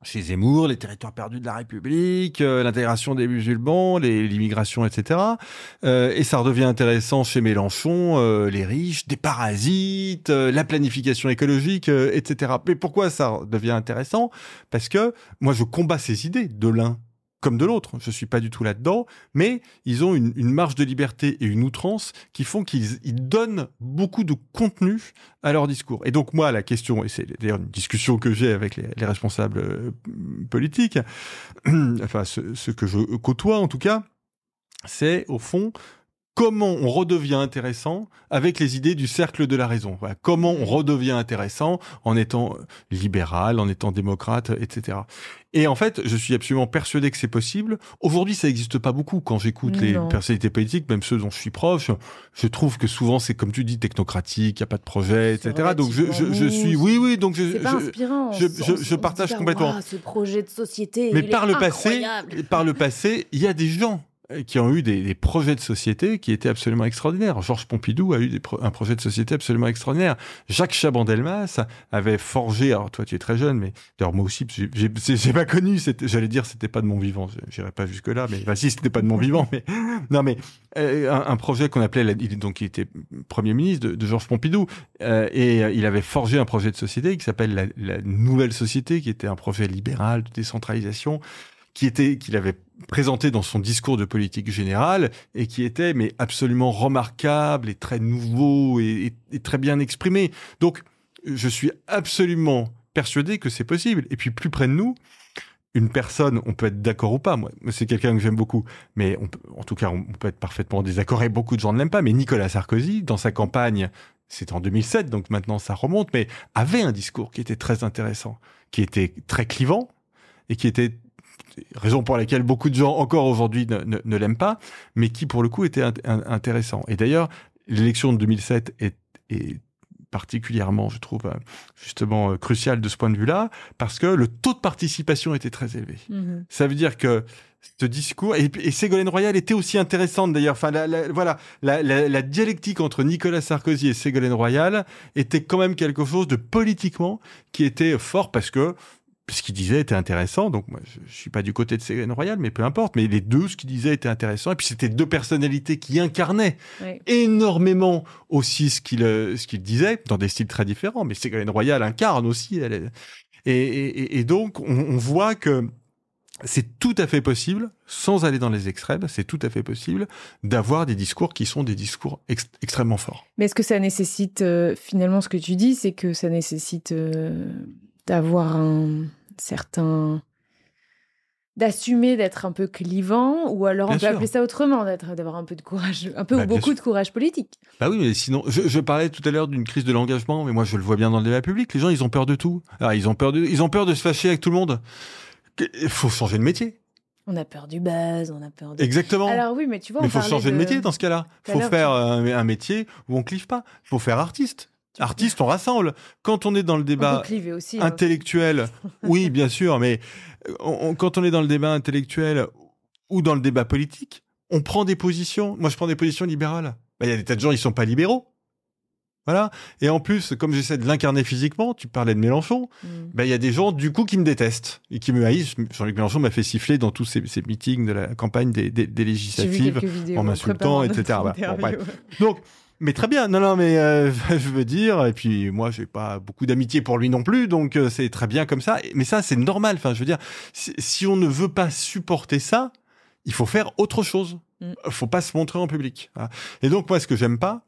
Chez Zemmour, les territoires perdus de la République, l'intégration des musulmans, l'immigration, etc. Et ça redevient intéressant chez Mélenchon, les riches, des parasites, la planification écologique, etc. Mais pourquoi ça devient intéressant? Parce que moi, je combats ces idées de l'un comme de l'autre. Je suis pas du tout là-dedans, mais ils ont une marge de liberté et une outrance qui font qu'ils donnent beaucoup de contenu à leur discours. Et donc moi, la question, et c'est d'ailleurs une discussion que j'ai avec les responsables politiques, enfin ceux que je côtoie en tout cas, c'est au fond comment on redevient intéressant avec les idées du cercle de la raison. Voilà. Comment on redevient intéressant en étant libéral, en étant démocrate, etc. Et en fait, je suis absolument persuadé que c'est possible. Aujourd'hui, ça n'existe pas beaucoup. Quand j'écoute les personnalités politiques, même ceux dont je suis proche, je trouve que souvent c'est, comme tu dis, technocratique, il n'y a pas de projet, etc. Donc je suis... Oui, donc c'est pas inspirant. Je partage complètement. Ce projet de société, mais par le passé, il y a des gens qui ont eu des projets de société qui étaient absolument extraordinaires. Georges Pompidou a eu un projet de société absolument extraordinaire. Jacques Chaban-Delmas avait forgé, alors toi tu es très jeune, mais d'ailleurs moi aussi, j'ai pas connu, j'allais dire c'était pas de mon vivant, j'irai pas jusque là, mais si c'était pas de mon vivant, mais non mais un projet qu'on appelait, donc il était Premier ministre de Georges Pompidou, et il avait forgé un projet de société qui s'appelle la Nouvelle Société, qui était un projet libéral de décentralisation, qu'il avait présenté dans son discours de politique générale et qui était mais absolument remarquable et très nouveau et très bien exprimé. Donc, je suis absolument persuadé que c'est possible. Et puis, plus près de nous, une personne, on peut être d'accord ou pas. Moi, c'est quelqu'un que j'aime beaucoup, mais en tout cas, on peut être parfaitement en désaccord et beaucoup de gens ne l'aiment pas. Mais Nicolas Sarkozy, dans sa campagne, c'était en 2007, donc maintenant ça remonte, mais avait un discours qui était très intéressant, qui était très clivant et qui était raison pour laquelle beaucoup de gens encore aujourd'hui ne l'aiment pas, mais qui pour le coup était intéressant. Et d'ailleurs, l'élection de 2007 est particulièrement, je trouve, justement cruciale de ce point de vue-là, parce que le taux de participation était très élevé. Ça veut dire que ce discours, et Ségolène Royal était aussi intéressante d'ailleurs, enfin la dialectique entre Nicolas Sarkozy et Ségolène Royal était quand même quelque chose de politiquement qui était fort, parce que ce qu'il disait était intéressant, donc moi je suis pas du côté de Ségolène Royal, mais peu importe, mais les deux, ce qu'il disait était intéressant, et puis c'était deux personnalités qui incarnaient énormément aussi ce qu'il disait, dans des styles très différents, mais Ségolène Royal incarne aussi, et donc on voit que c'est tout à fait possible, sans aller dans les extrêmes, c'est tout à fait possible d'avoir des discours qui sont des discours extrêmement forts. Mais est-ce que ça nécessite, finalement, ce que tu dis, c'est que ça nécessite d'avoir un certain... d'assumer d'être un peu clivant, ou alors on peut appeler ça autrement, d'avoir un peu de courage, un peu ou beaucoup de courage politique. Bah oui, mais sinon, je parlais tout à l'heure d'une crise de l'engagement, mais moi je le vois bien dans le débat public, les gens ils ont peur de tout. Alors, ils ont peur de se fâcher avec tout le monde. Il faut changer de métier. On a peur du buzz, on a peur de... Exactement. Alors oui, mais tu vois, il faut changer de métier dans ce cas-là. Il faut faire un métier où on clive pas. Il faut faire artiste. Artiste, on rassemble. Quand on est dans le débat aussi, intellectuel, oui, bien sûr, mais quand on est dans le débat intellectuel ou dans le débat politique, on prend des positions. Moi, je prends des positions libérales. Il y a des tas de gens, ils sont pas libéraux. Voilà. Et en plus, comme j'essaie de l'incarner physiquement, tu parlais de Mélenchon, il y a des gens, du coup, qui me détestent et qui me haïssent. Jean-Luc Mélenchon m'a fait siffler dans tous ces meetings de la campagne des législatives, en m'insultant, etc. Voilà. Bon, bref. Donc, mais très bien. Non, mais je veux dire, et puis moi, j'ai pas beaucoup d'amitié pour lui non plus, donc c'est très bien comme ça. Mais ça, c'est normal. Enfin, je veux dire, si on ne veut pas supporter ça, il faut faire autre chose. Faut pas se montrer en public. Voilà. Et donc, moi, ce que j'aime pas,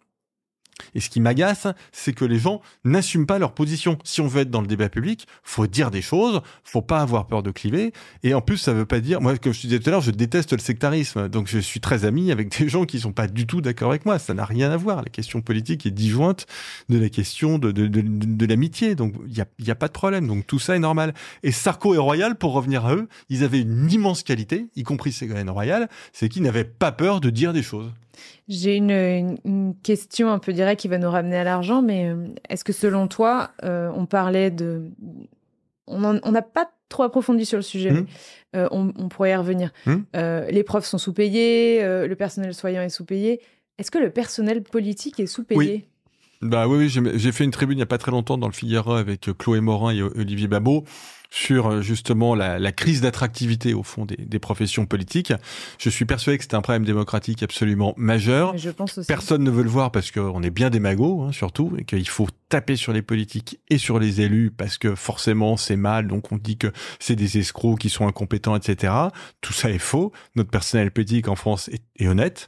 et ce qui m'agace, c'est que les gens n'assument pas leur position. Si on veut être dans le débat public, faut dire des choses, faut pas avoir peur de cliver. Et en plus, ça veut pas dire... Moi, comme je te disais tout à l'heure, je déteste le sectarisme. Donc, je suis très ami avec des gens qui sont pas du tout d'accord avec moi. Ça n'a rien à voir. La question politique est disjointe de la question de l'amitié. Donc, il y a pas de problème. Donc, tout ça est normal. Et Sarko et Royal, pour revenir à eux, ils avaient une immense qualité, y compris Ségolène Royal, c'est qu'ils n'avaient pas peur de dire des choses. J'ai une question un peu directe qui va nous ramener à l'argent, mais est-ce que selon toi, on parlait de... On n'a pas trop approfondi sur le sujet, mais on pourrait y revenir. Les profs sont sous-payés, le personnel soignant est sous-payé. Est-ce que le personnel politique est sous-payé ? Oui, j'ai fait une tribune il n'y a pas très longtemps dans le Figaro avec Chloé Morin et Olivier Babot sur justement la crise d'attractivité au fond des professions politiques. Je suis persuadé que c'est un problème démocratique absolument majeur. Mais je pense aussi. Personne ne veut le voir parce qu'on est bien des magots, surtout, et qu'il faut taper sur les politiques et sur les élus parce que forcément c'est mal, donc on dit que c'est des escrocs qui sont incompétents, etc. Tout ça est faux. Notre personnel politique en France est honnête.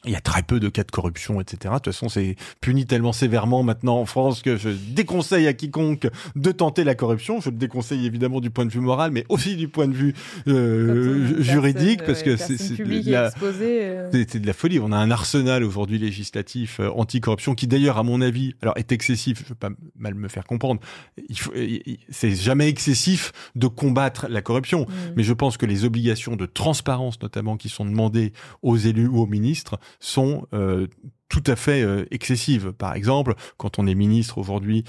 Il y a très peu de cas de corruption, etc. De toute façon, c'est puni tellement sévèrement maintenant en France que je déconseille à quiconque de tenter la corruption. Je le déconseille évidemment du point de vue moral, mais aussi du point de vue juridique, parce que c'est de la folie. On a un arsenal aujourd'hui législatif anti-corruption qui d'ailleurs, à mon avis, alors est excessif. Je veux pas mal me faire comprendre. C'est jamais excessif de combattre la corruption, mais je pense que les obligations de transparence, notamment, qui sont demandées aux élus ou aux ministres, sont tout à fait excessives. Par exemple, quand on est ministre aujourd'hui,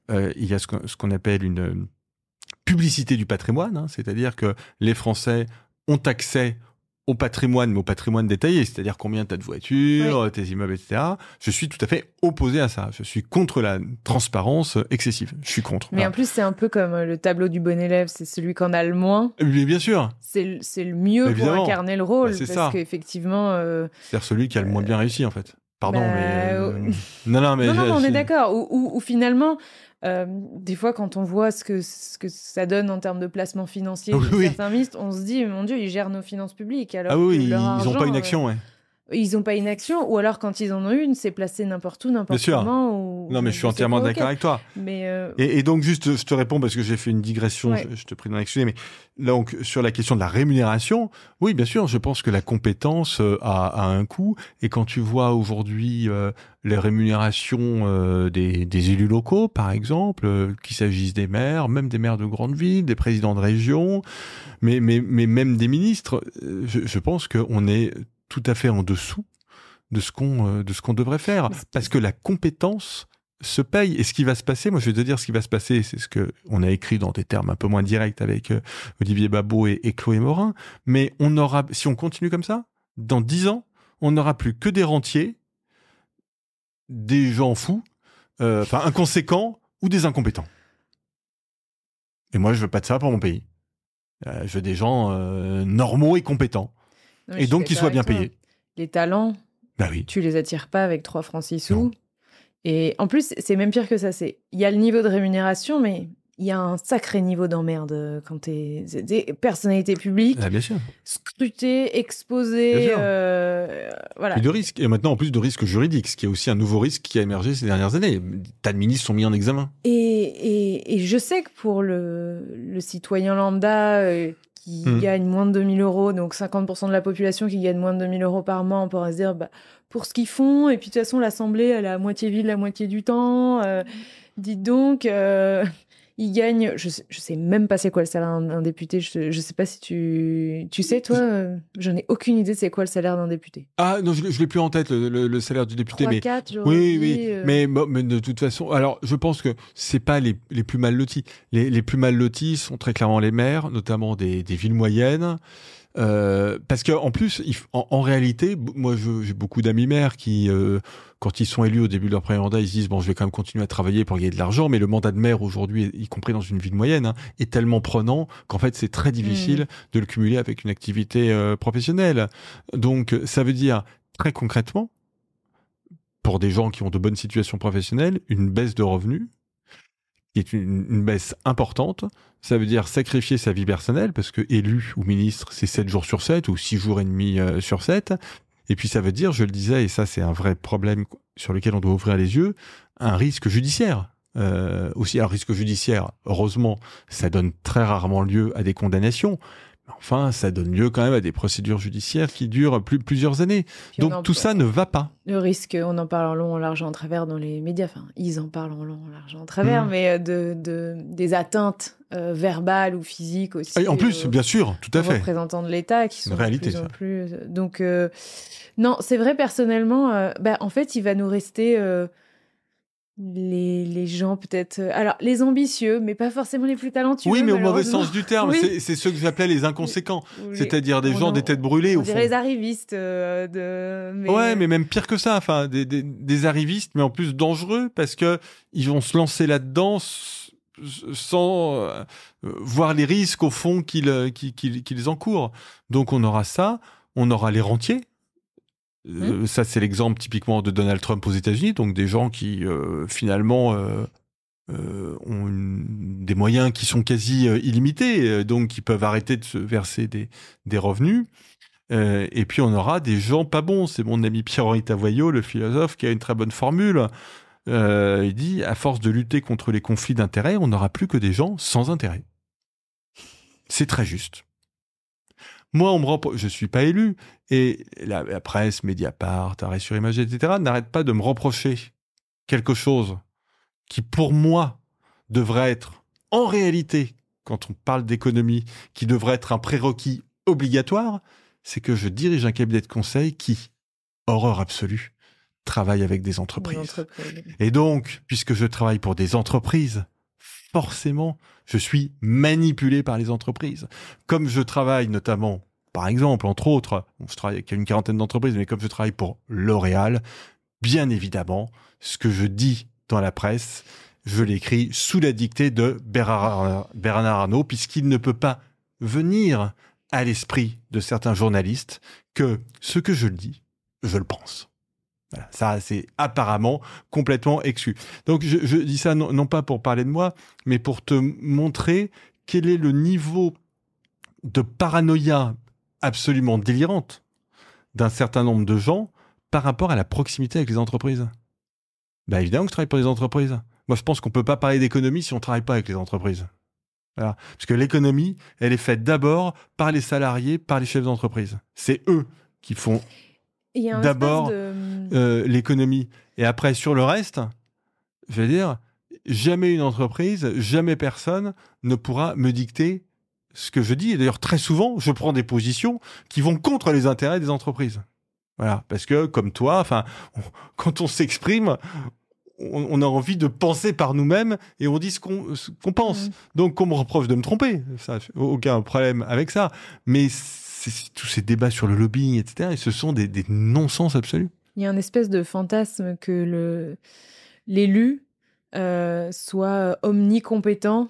il y a ce qu'on appelle une publicité du patrimoine, c'est-à-dire que les Français ont accès au patrimoine, mais au patrimoine détaillé, c'est-à-dire combien tu as de voitures, tes immeubles, etc. Je suis tout à fait opposé à ça. Je suis contre la transparence excessive. Je suis contre. Mais en plus, c'est un peu comme le tableau du bon élève, c'est celui qu'on a le moins. Mais bien sûr. C'est le mieux pour incarner le rôle, parce qu'effectivement... C'est-à-dire celui qui a le moins bien réussi, en fait. Pardon, mais... Non, on est d'accord. Ou finalement... des fois, quand on voit ce que ça donne en termes de placement financier de certains ministres, on se dit, mon Dieu, ils gèrent nos finances publiques. Alors ils n'ont pas une action, Ils n'ont pas une action, ou alors quand ils en ont une, c'est placé n'importe où, n'importe comment. Non, mais je suis entièrement d'accord avec toi. Mais et donc, juste, je te réponds parce que j'ai fait une digression, je te prie d'en excuser, mais donc, sur la question de la rémunération, oui, bien sûr, je pense que la compétence a un coût. Et quand tu vois aujourd'hui les rémunérations des élus locaux, par exemple, qu'il s'agisse des maires, même des maires de grandes villes, des présidents de région, mais même des ministres, je pense qu'on est tout à fait en dessous de ce qu'on devrait faire, parce que la compétence se paye. Et ce qui va se passer, moi je vais te dire ce qui va se passer, c'est ce que on a écrit dans des termes un peu moins directs avec Olivier Babot et Chloé Morin, mais si on continue comme ça, dans 10 ans, on n'aura plus que des rentiers, des gens fous, inconséquents ou des incompétents. Et moi je veux pas de ça pour mon pays. Je veux des gens normaux et compétents. Non, et donc qu'ils soient bien payés. Les talents, tu les attires pas avec 3 francs 6 sous. Et en plus, c'est même pire que ça. Il y a le niveau de rémunération, mais il y a un sacré niveau d'emmerde quand t'es personnalité publique. Ah, bien sûr. Scruté, exposé, voilà. Et de risques. Et maintenant, en plus de risques juridiques, ce qui est aussi un nouveau risque qui a émergé ces dernières années. Des tas de ministres sont mis en examen. Et je sais que pour le citoyen lambda qui gagne moins de 2 000 €, donc 50% de la population qui gagne moins de 2 000 € par mois, on pourrait se dire, pour ce qu'ils font, et puis de toute façon, l'Assemblée, elle est à moitié vide la moitié du temps. Dites donc, il gagne, je sais même pas c'est quoi le salaire d'un député, je sais pas si tu sais, toi, j'en ai aucune idée c'est quoi le salaire d'un député. Ah non, je l'ai plus en tête, le salaire du député. 3, mais 4, oui. Mais de toute façon, alors je pense que c'est pas les plus mal lotis. Les plus mal lotis sont très clairement les maires, notamment des villes moyennes. Parce que en plus, en réalité, moi j'ai beaucoup d'amis maires qui, quand ils sont élus au début de leur premier mandat, ils se disent bon, je vais quand même continuer à travailler pour gagner de l'argent, mais le mandat de maire aujourd'hui, y compris dans une ville moyenne, est tellement prenant qu'en fait c'est très difficile de le cumuler avec une activité professionnelle. Donc ça veut dire très concrètement, pour des gens qui ont de bonnes situations professionnelles, une baisse de revenus, qui est une baisse importante. Ça veut dire sacrifier sa vie personnelle, parce que élu ou ministre, c'est 7 jours sur 7 ou 6 jours et demi sur 7. Et puis ça veut dire, je le disais, et ça c'est un vrai problème sur lequel on doit ouvrir les yeux, un risque judiciaire. Aussi un risque judiciaire, heureusement, ça donne très rarement lieu à des condamnations. Enfin, ça donne lieu quand même à des procédures judiciaires qui durent plusieurs années. Donc tout ça ne va pas. Le risque, on en parle en long, en large, en travers dans les médias. Enfin, ils en parlent en long, en large, en travers, mais des atteintes verbales ou physiques aussi. Et en plus, bien sûr, tout à fait. Représentants de l'État qui sont réalité, de plus en plus. Donc, non, c'est vrai, personnellement, en fait, il va nous rester les gens peut-être... alors, les ambitieux, mais pas forcément les plus talentueux. Oui, mais au mauvais sens du terme. Oui. C'est ceux que j'appelais les inconséquents. C'est-à-dire des gens, des têtes brûlées, on au fond. dirait les arrivistes. Ouais, mais même pire que ça. Enfin, des arrivistes, mais en plus dangereux, parce que ils vont se lancer là-dedans sans voir les risques, au fond, qu'ils encourent. Donc, on aura ça. On aura les rentiers. Ça, c'est l'exemple typiquement de Donald Trump aux États-Unis, donc des gens qui finalement ont des moyens qui sont quasi illimités, donc qui peuvent arrêter de se verser des revenus. Et puis on aura des gens pas bons. C'est mon ami Pierre-Henri Tavoyot, le philosophe, qui a une très bonne formule. Il dit, à force de lutter contre les conflits d'intérêts, on n'aura plus que des gens sans intérêt. C'est très juste. Moi, je suis pas élu, et la presse, Mediapart, Arrêt sur Image, etc., n'arrête pas de me reprocher quelque chose qui, pour moi, devrait être, en réalité, quand on parle d'économie, qui devrait être un prérequis obligatoire, c'est que je dirige un cabinet de conseil qui, horreur absolue, travaille avec des entreprises. Et donc, puisque je travaille pour des entreprises, forcément, je suis manipulé par les entreprises. Comme je travaille notamment, par exemple, entre autres, je travaille avec une quarantaine d'entreprises, mais comme je travaille pour L'Oréal, bien évidemment, ce que je dis dans la presse, je l'écris sous la dictée de Bernard Arnault, puisqu'il ne peut pas venir à l'esprit de certains journalistes que ce que je le dis, je le pense. Voilà, ça, c'est apparemment complètement exclu. Donc, je dis ça non pas pour parler de moi, mais pour te montrer quel est le niveau de paranoïa absolument délirante d'un certain nombre de gens par rapport à la proximité avec les entreprises. Bah, évidemment que je travaille pour les entreprises. Moi, je pense qu'on peut pas parler d'économie si on travaille pas avec les entreprises. Voilà. Parce que l'économie, elle est faite d'abord par les salariés, par les chefs d'entreprise. C'est eux qui font d'abord l'économie. Et après, sur le reste, je veux dire, jamais une entreprise, jamais personne ne pourra me dicter ce que je dis. Et d'ailleurs, très souvent, je prends des positions qui vont contre les intérêts des entreprises. Voilà. Parce que, comme toi, quand on s'exprime, on a envie de penser par nous-mêmes et on dit ce qu'on pense. Donc, qu'on me reproche de me tromper, ça, aucun problème avec ça. Mais tous ces débats sur le lobbying, etc., et ce sont des non-sens absolus. Il y a un espèce de fantasme que l'élu soit omnicompétent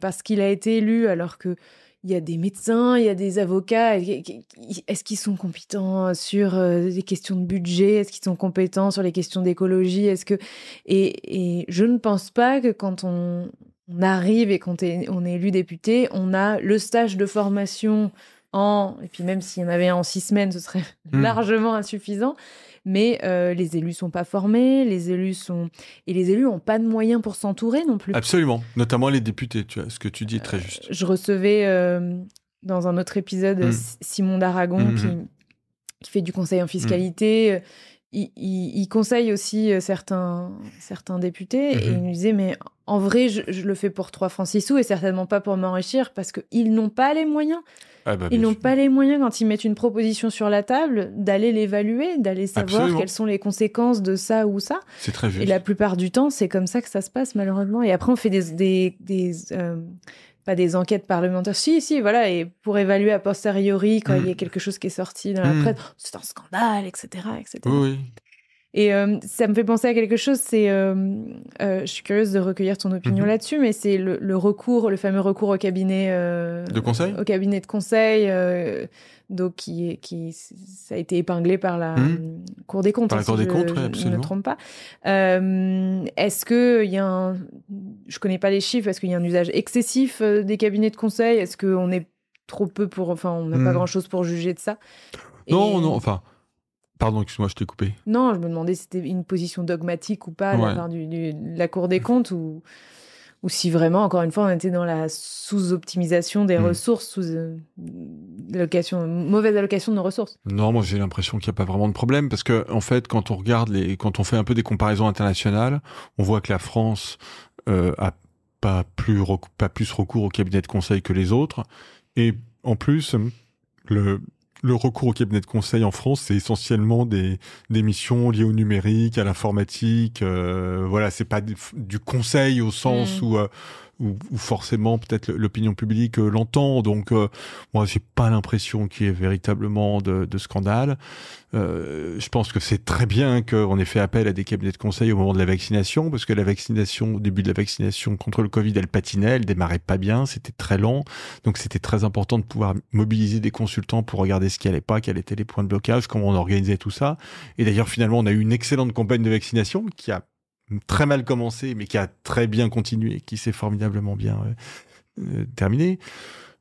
parce qu'il a été élu, alors que il y a des médecins, il y a des avocats. Est-ce qu'ils sont compétents sur les questions de budget? Est-ce qu'ils sont compétents sur les questions d'écologie? Et je ne pense pas que quand on on arrive et qu'on on est élu député, on a le stage de formation et puis même s'il y en avait un en 6 semaines, ce serait largement insuffisant. Mais les élus sont pas formés, les élus ont pas de moyens pour s'entourer non plus. Absolument, notamment les députés, tu vois, ce que tu dis est très juste. Je recevais dans un autre épisode Simon d'Aragon qui fait du conseil en fiscalité. Il conseille aussi certains députés et il nous disait mais en vrai je le fais pour 3 francs 6 sous et certainement pas pour m'enrichir parce qu'ils n'ont pas les moyens. Ils n'ont pas les moyens, quand ils mettent une proposition sur la table, d'aller l'évaluer, d'aller savoir quelles sont les conséquences de ça ou ça. C'est très juste. Et la plupart du temps, c'est comme ça que ça se passe, malheureusement. Et après, on fait pas des enquêtes parlementaires. Si, voilà. Et pour évaluer a posteriori, quand il y a quelque chose qui est sorti dans la presse, c'est un scandale, etc. Oui. Et ça me fait penser à quelque chose, je suis curieuse de recueillir ton opinion là-dessus, mais c'est le fameux recours au cabinet de conseil, au cabinet de conseil, donc ça a été épinglé par la Cour des comptes. Par la Cour des comptes, absolument. Je ne me trompe pas. Est-ce que je connais pas les chiffres, est-ce qu'il y a un usage excessif des cabinets de conseil? Est-ce qu'on est trop peu on n'a pas grand-chose pour juger de ça? Non, enfin... Pardon, excuse-moi, je t'ai coupé. Non, je me demandais si c'était une position dogmatique ou pas de la part de la Cour des comptes ou si vraiment, encore une fois, on était dans la sous-optimisation des ressources, mauvaise allocation de nos ressources. Non, moi j'ai l'impression qu'il n'y a pas vraiment de problème parce que en fait, quand on fait un peu des comparaisons internationales, on voit que la France a pas plus recours au cabinet de conseil que les autres, et en plus le recours au cabinet de conseil en France, c'est essentiellement des missions liées au numérique, à l'informatique. Voilà, c'est pas du conseil au sens où forcément peut-être l'opinion publique l'entend. Donc, moi, j'ai pas l'impression qu'il y ait véritablement de scandale. Je pense que c'est très bien qu'on ait fait appel à des cabinets de conseil au moment de la vaccination, parce que au début de la vaccination contre le Covid, elle patinait, elle démarrait pas bien, c'était très lent. Donc, c'était très important de pouvoir mobiliser des consultants pour regarder ce qui allait pas, quels étaient les points de blocage, comment on organisait tout ça. Et d'ailleurs, finalement, on a eu une excellente campagne de vaccination qui a très mal commencé, mais qui a très bien continué, qui s'est formidablement bien terminée.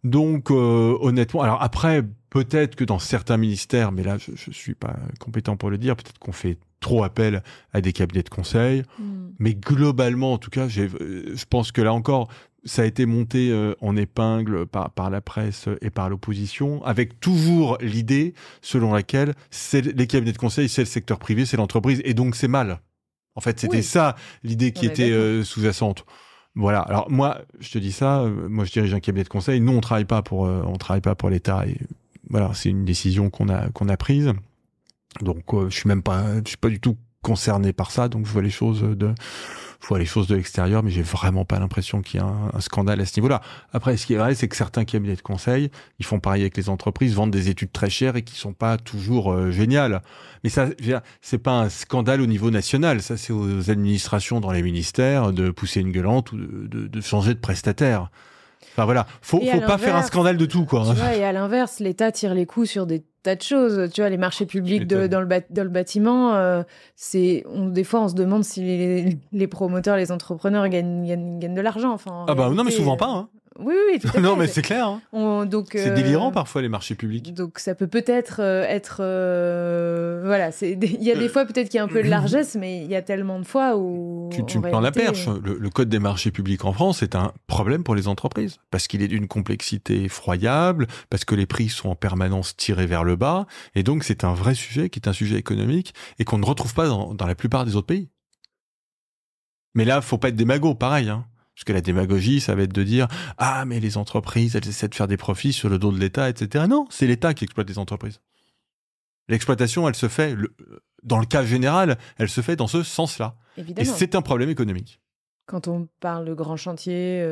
Donc, honnêtement, alors après, peut-être que dans certains ministères, mais là, je suis pas compétent pour le dire, peut-être qu'on fait trop appel à des cabinets de conseil. Mais globalement, en tout cas, je pense que là encore, ça a été monté en épingle par la presse et par l'opposition, avec toujours l'idée selon laquelle les cabinets de conseil, c'est le secteur privé, c'est l'entreprise, et donc c'est mal. En fait, c'était ça l'idée qui était sous-jacente. Voilà. Alors moi, je te dis ça. Moi, je dirige un cabinet de conseil. Nous, on travaille pas pour l'État. Et voilà, c'est une décision qu'on a prise. Donc, je suis pas du tout concerné par ça. Donc, je vois les choses de l'extérieur, mais j'ai vraiment pas l'impression qu'il y a un scandale à ce niveau-là. Après, ce qui est vrai, c'est que certains cabinets de conseil, ils font pareil avec les entreprises, vendent des études très chères et qui sont pas toujours géniales. Mais ça, c'est pas un scandale au niveau national. Ça, c'est aux administrations dans les ministères de pousser une gueulante ou de changer de prestataire. Enfin voilà, faut pas faire un scandale de tout, quoi. Tu vois, et à l'inverse, l'État tire les coups sur des tas de choses. Tu vois, les marchés publics dans le bâtiment, des fois, on se demande si les promoteurs, les entrepreneurs gagnent de l'argent. Enfin, non, mais souvent pas. Hein. Oui, tout à fait. Non, mais c'est clair. Hein. C'est délirant parfois les marchés publics. Donc ça peut être être voilà. Il y a des fois peut-être qu'il y a un peu de largesse, mais il y a tellement de fois où tu me prends la perche. Le code des marchés publics en France est un problème pour les entreprises parce qu'il est d'une complexité effroyable, parce que les prix sont en permanence tirés vers le bas, et donc c'est un vrai sujet qui est un sujet économique et qu'on ne retrouve pas dans la plupart des autres pays. Mais là, faut pas être démago, pareil. Hein. Parce que la démagogie, ça va être de dire « Ah, mais les entreprises, elles essaient de faire des profits sur le dos de l'État, etc. » Non, c'est l'État qui exploite les entreprises. L'exploitation, elle se fait, dans le cas général, elle se fait dans ce sens-là. Évidemment. Et c'est un problème économique. Quand on parle de grands chantiers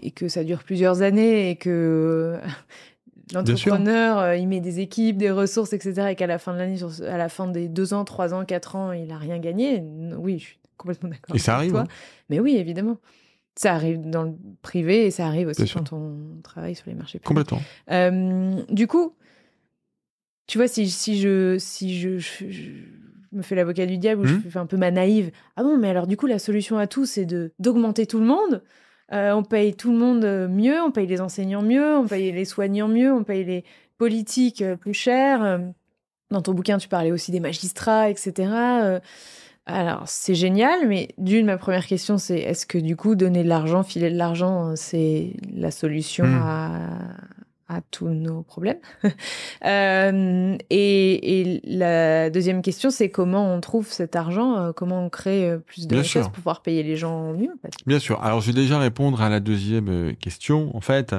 et que ça dure plusieurs années et que l'entrepreneur, il met des équipes, des ressources, etc. et qu'à la fin de l'année, à la fin des 2 ans, 3 ans, 4 ans, il n'a rien gagné, oui, je suis complètement d'accord. Et ça arrive. Toi. Hein. Mais oui, évidemment. Ça arrive dans le privé et ça arrive aussi quand on travaille sur les marchés publics. Complètement. Du coup, tu vois, si je me fais l'avocat du diable, ou je fais un peu ma naïve. Ah bon, mais alors du coup, la solution à tout, c'est d'augmenter tout le monde. On paye tout le monde mieux, on paye les enseignants mieux, on paye les soignants mieux, on paye les politiques plus cher. Dans ton bouquin, tu parlais aussi des magistrats, etc. Alors, c'est génial, mais ma première question, c'est est-ce que du coup, donner de l'argent, filer de l'argent, c'est la solution à tous nos problèmes? Et la deuxième question, c'est comment on trouve cet argent, comment on crée plus de richesse pour pouvoir payer les gens mieux, en fait. Bien sûr. Alors, je vais déjà répondre à la deuxième question. En fait,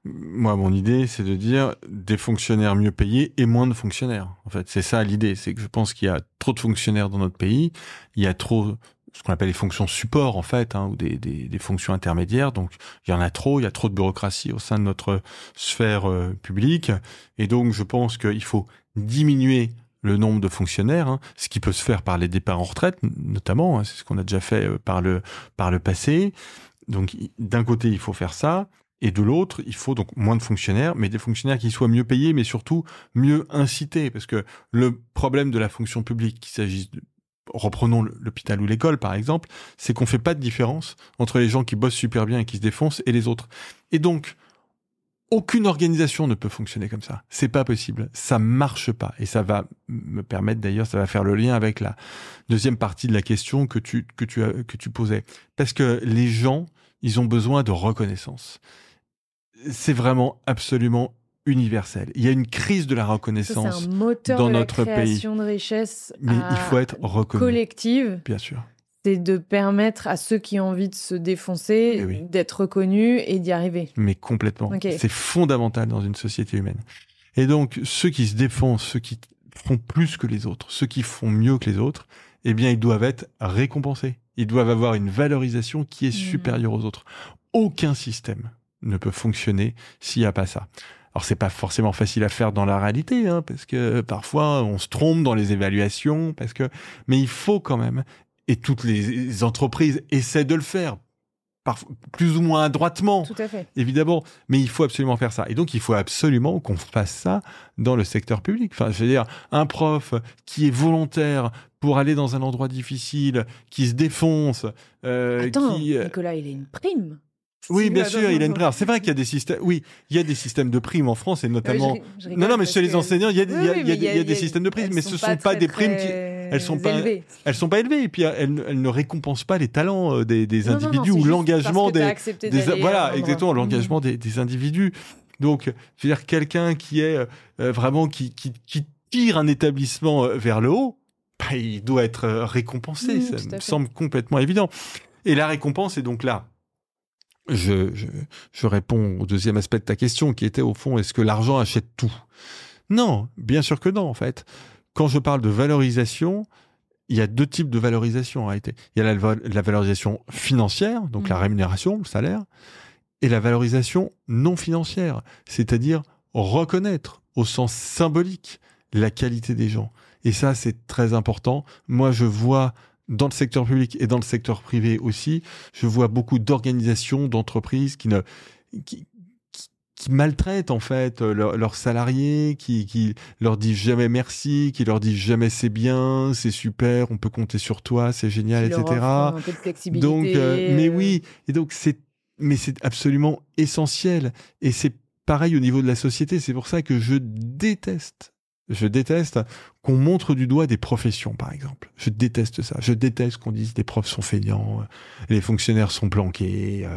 moi, mon idée, c'est de dire des fonctionnaires mieux payés et moins de fonctionnaires. En fait, c'est ça l'idée. C'est que je pense qu'il y a trop de fonctionnaires dans notre pays. Il y a trop ce qu'on appelle les fonctions support, en fait, ou des fonctions intermédiaires. Donc, il y en a trop. Il y a trop de bureaucratie au sein de notre sphère publique. Et donc, je pense qu'il faut diminuer le nombre de fonctionnaires, ce qui peut se faire par les départs en retraite, notamment. C'est ce qu'on a déjà fait par le passé. Donc, d'un côté, il faut faire ça. Et de l'autre, il faut donc moins de fonctionnaires, mais des fonctionnaires qui soient mieux payés, mais surtout mieux incités. Parce que le problème de la fonction publique, qu'il s'agisse de, reprenons l'hôpital ou l'école par exemple, c'est qu'on fait pas de différence entre les gens qui bossent super bien et qui se défoncent et les autres. Et donc, aucune organisation ne peut fonctionner comme ça. C'est pas possible. Ça marche pas. Et ça va me permettre d'ailleurs, ça va faire le lien avec la deuxième partie de la question que tu posais. Parce que les gens, ils ont besoin de reconnaissance. C'est vraiment absolument universel. Il y a une crise de la reconnaissance c'est un moteur dans de notre la création de richesse mais il faut être reconnu. Collective. Bien sûr. C'est de permettre à ceux qui ont envie de se défoncer d'être reconnus et d'y arriver. Mais complètement. Okay. C'est fondamental dans une société humaine. Et donc, ceux qui se défoncent, ceux qui font plus que les autres, ceux qui font mieux que les autres, eh bien, ils doivent être récompensés. Ils doivent avoir une valorisation qui est supérieure aux autres. Aucun système ne peut fonctionner s'il n'y a pas ça. Alors, c'est pas forcément facile à faire dans la réalité, parce que parfois, on se trompe dans les évaluations, mais il faut quand même, et toutes les entreprises essaient de le faire, plus ou moins adroitement, tout à fait. Évidemment, mais il faut absolument faire ça. Et donc, il faut absolument qu'on fasse ça dans le secteur public. Enfin, je veux dire, un prof qui est volontaire pour aller dans un endroit difficile, qui se défonce... Attends, Nicolas, il a une prime. Oui, bien sûr, il a une prime. C'est vrai qu'il y a des systèmes. Oui, il y a des systèmes de primes en France et notamment. Non, mais chez les enseignants, il y a des systèmes de primes, mais ce sont pas des primes qui. Elles sont pas élevées. Et puis elles ne récompensent pas les talents des individus ou l'engagement des. Voilà, exactement, l'engagement des individus. Donc, je veux dire, quelqu'un qui est vraiment qui tire un établissement vers le haut, il doit être récompensé. Ça me semble complètement évident. Et la récompense est donc là. Je réponds au deuxième aspect de ta question qui était au fond, est-ce que l'argent achète tout? Non, bien sûr que non en fait. Quand je parle de valorisation, il y a deux types de valorisation en réalité. Il y a la valorisation financière, donc la rémunération, le salaire, et la valorisation non financière, c'est-à-dire reconnaître au sens symbolique la qualité des gens. Et ça, c'est très important. Moi, je vois dans le secteur public et dans le secteur privé aussi, je vois beaucoup d'organisations, d'entreprises qui maltraitent en fait leurs salariés, qui leur disent jamais merci, qui leur disent jamais c'est bien, c'est super, on peut compter sur toi, c'est génial, etc. Un peu de flexibilité. Donc, mais oui, et donc c'est absolument essentiel. Et c'est pareil au niveau de la société. C'est pour ça que je déteste qu'on montre du doigt des professions, par exemple. Je déteste ça. Je déteste qu'on dise les profs sont feignants, les fonctionnaires sont planqués,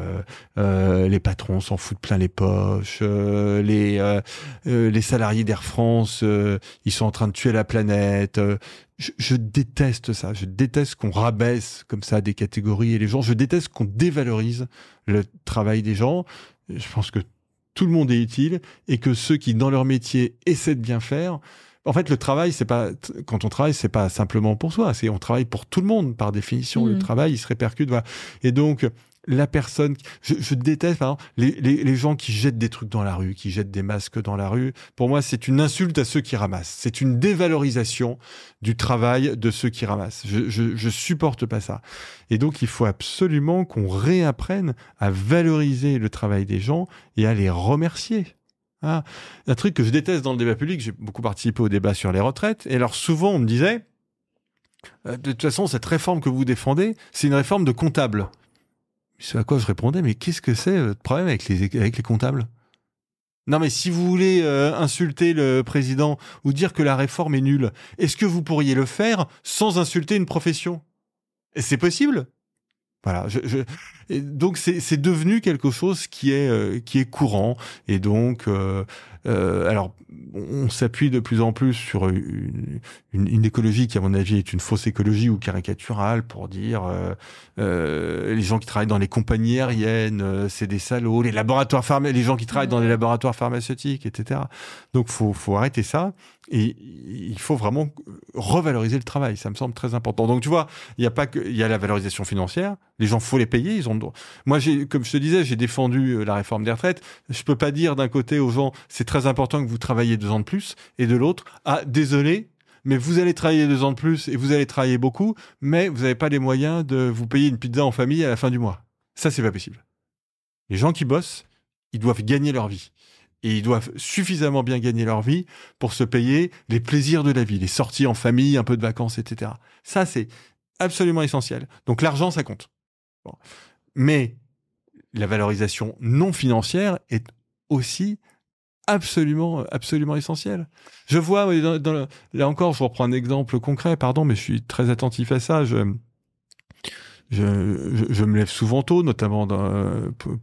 les patrons s'en foutent plein les poches, les salariés d'Air France, ils sont en train de tuer la planète. Je déteste ça. Je déteste qu'on rabaisse comme ça des catégories et les gens. Je déteste qu'on dévalorise le travail des gens. Je pense que tout le monde est utile et que ceux qui, dans leur métier, essaient de bien faire. En fait, le travail, quand on travaille, c'est pas simplement pour soi. On travaille pour tout le monde, par définition. Le travail, il se répercute. Voilà. Et donc, la personne, je déteste, par exemple, les gens qui jettent des trucs dans la rue, qui jettent des masques dans la rue. Pour moi, c'est une insulte à ceux qui ramassent. C'est une dévalorisation du travail de ceux qui ramassent. Je supporte pas ça. Et donc, il faut absolument qu'on réapprenne à valoriser le travail des gens et à les remercier. Ah, un truc que je déteste dans le débat public, j'ai beaucoup participé au débat sur les retraites. Et alors, souvent, on me disait, de toute façon, cette réforme que vous défendez, c'est une réforme de comptable. C'est à quoi je répondais, mais qu'est-ce que c'est votre problème avec les comptables ? Non, mais si vous voulez insulter le président ou dire que la réforme est nulle, est-ce que vous pourriez le faire sans insulter une profession ? Et c'est possible ? Voilà. Et donc c'est devenu quelque chose qui est courant. Et donc, alors, on s'appuie de plus en plus sur une écologie qui, à mon avis, est une fausse écologie ou caricaturale pour dire les gens qui travaillent dans les compagnies aériennes, c'est des salauds, les gens qui travaillent dans les laboratoires pharmaceutiques, etc. Donc, faut arrêter ça. Et il faut vraiment revaloriser le travail. Ça me semble très important. Donc, tu vois, il y a la valorisation financière. Les gens, faut les payer. Ils ont le droit. Moi, comme je te disais, j'ai défendu la réforme des retraites. Je peux pas dire d'un côté aux gens, c'est très important que vous travailliez 2 ans de plus, et de l'autre, désolé, mais vous allez travailler 2 ans de plus et vous allez travailler beaucoup, mais vous n'avez pas les moyens de vous payer une pizza en famille à la fin du mois. Ça, c'est pas possible. Les gens qui bossent, ils doivent gagner leur vie. Et ils doivent suffisamment bien gagner leur vie pour se payer les plaisirs de la vie, les sorties en famille, un peu de vacances, etc. Ça, c'est absolument essentiel. Donc l'argent, ça compte. Bon. Mais la valorisation non financière est aussi absolument essentielle. Je vois, là encore, je reprends un exemple concret, pardon, mais je suis très attentif à ça. Je me lève souvent tôt, notamment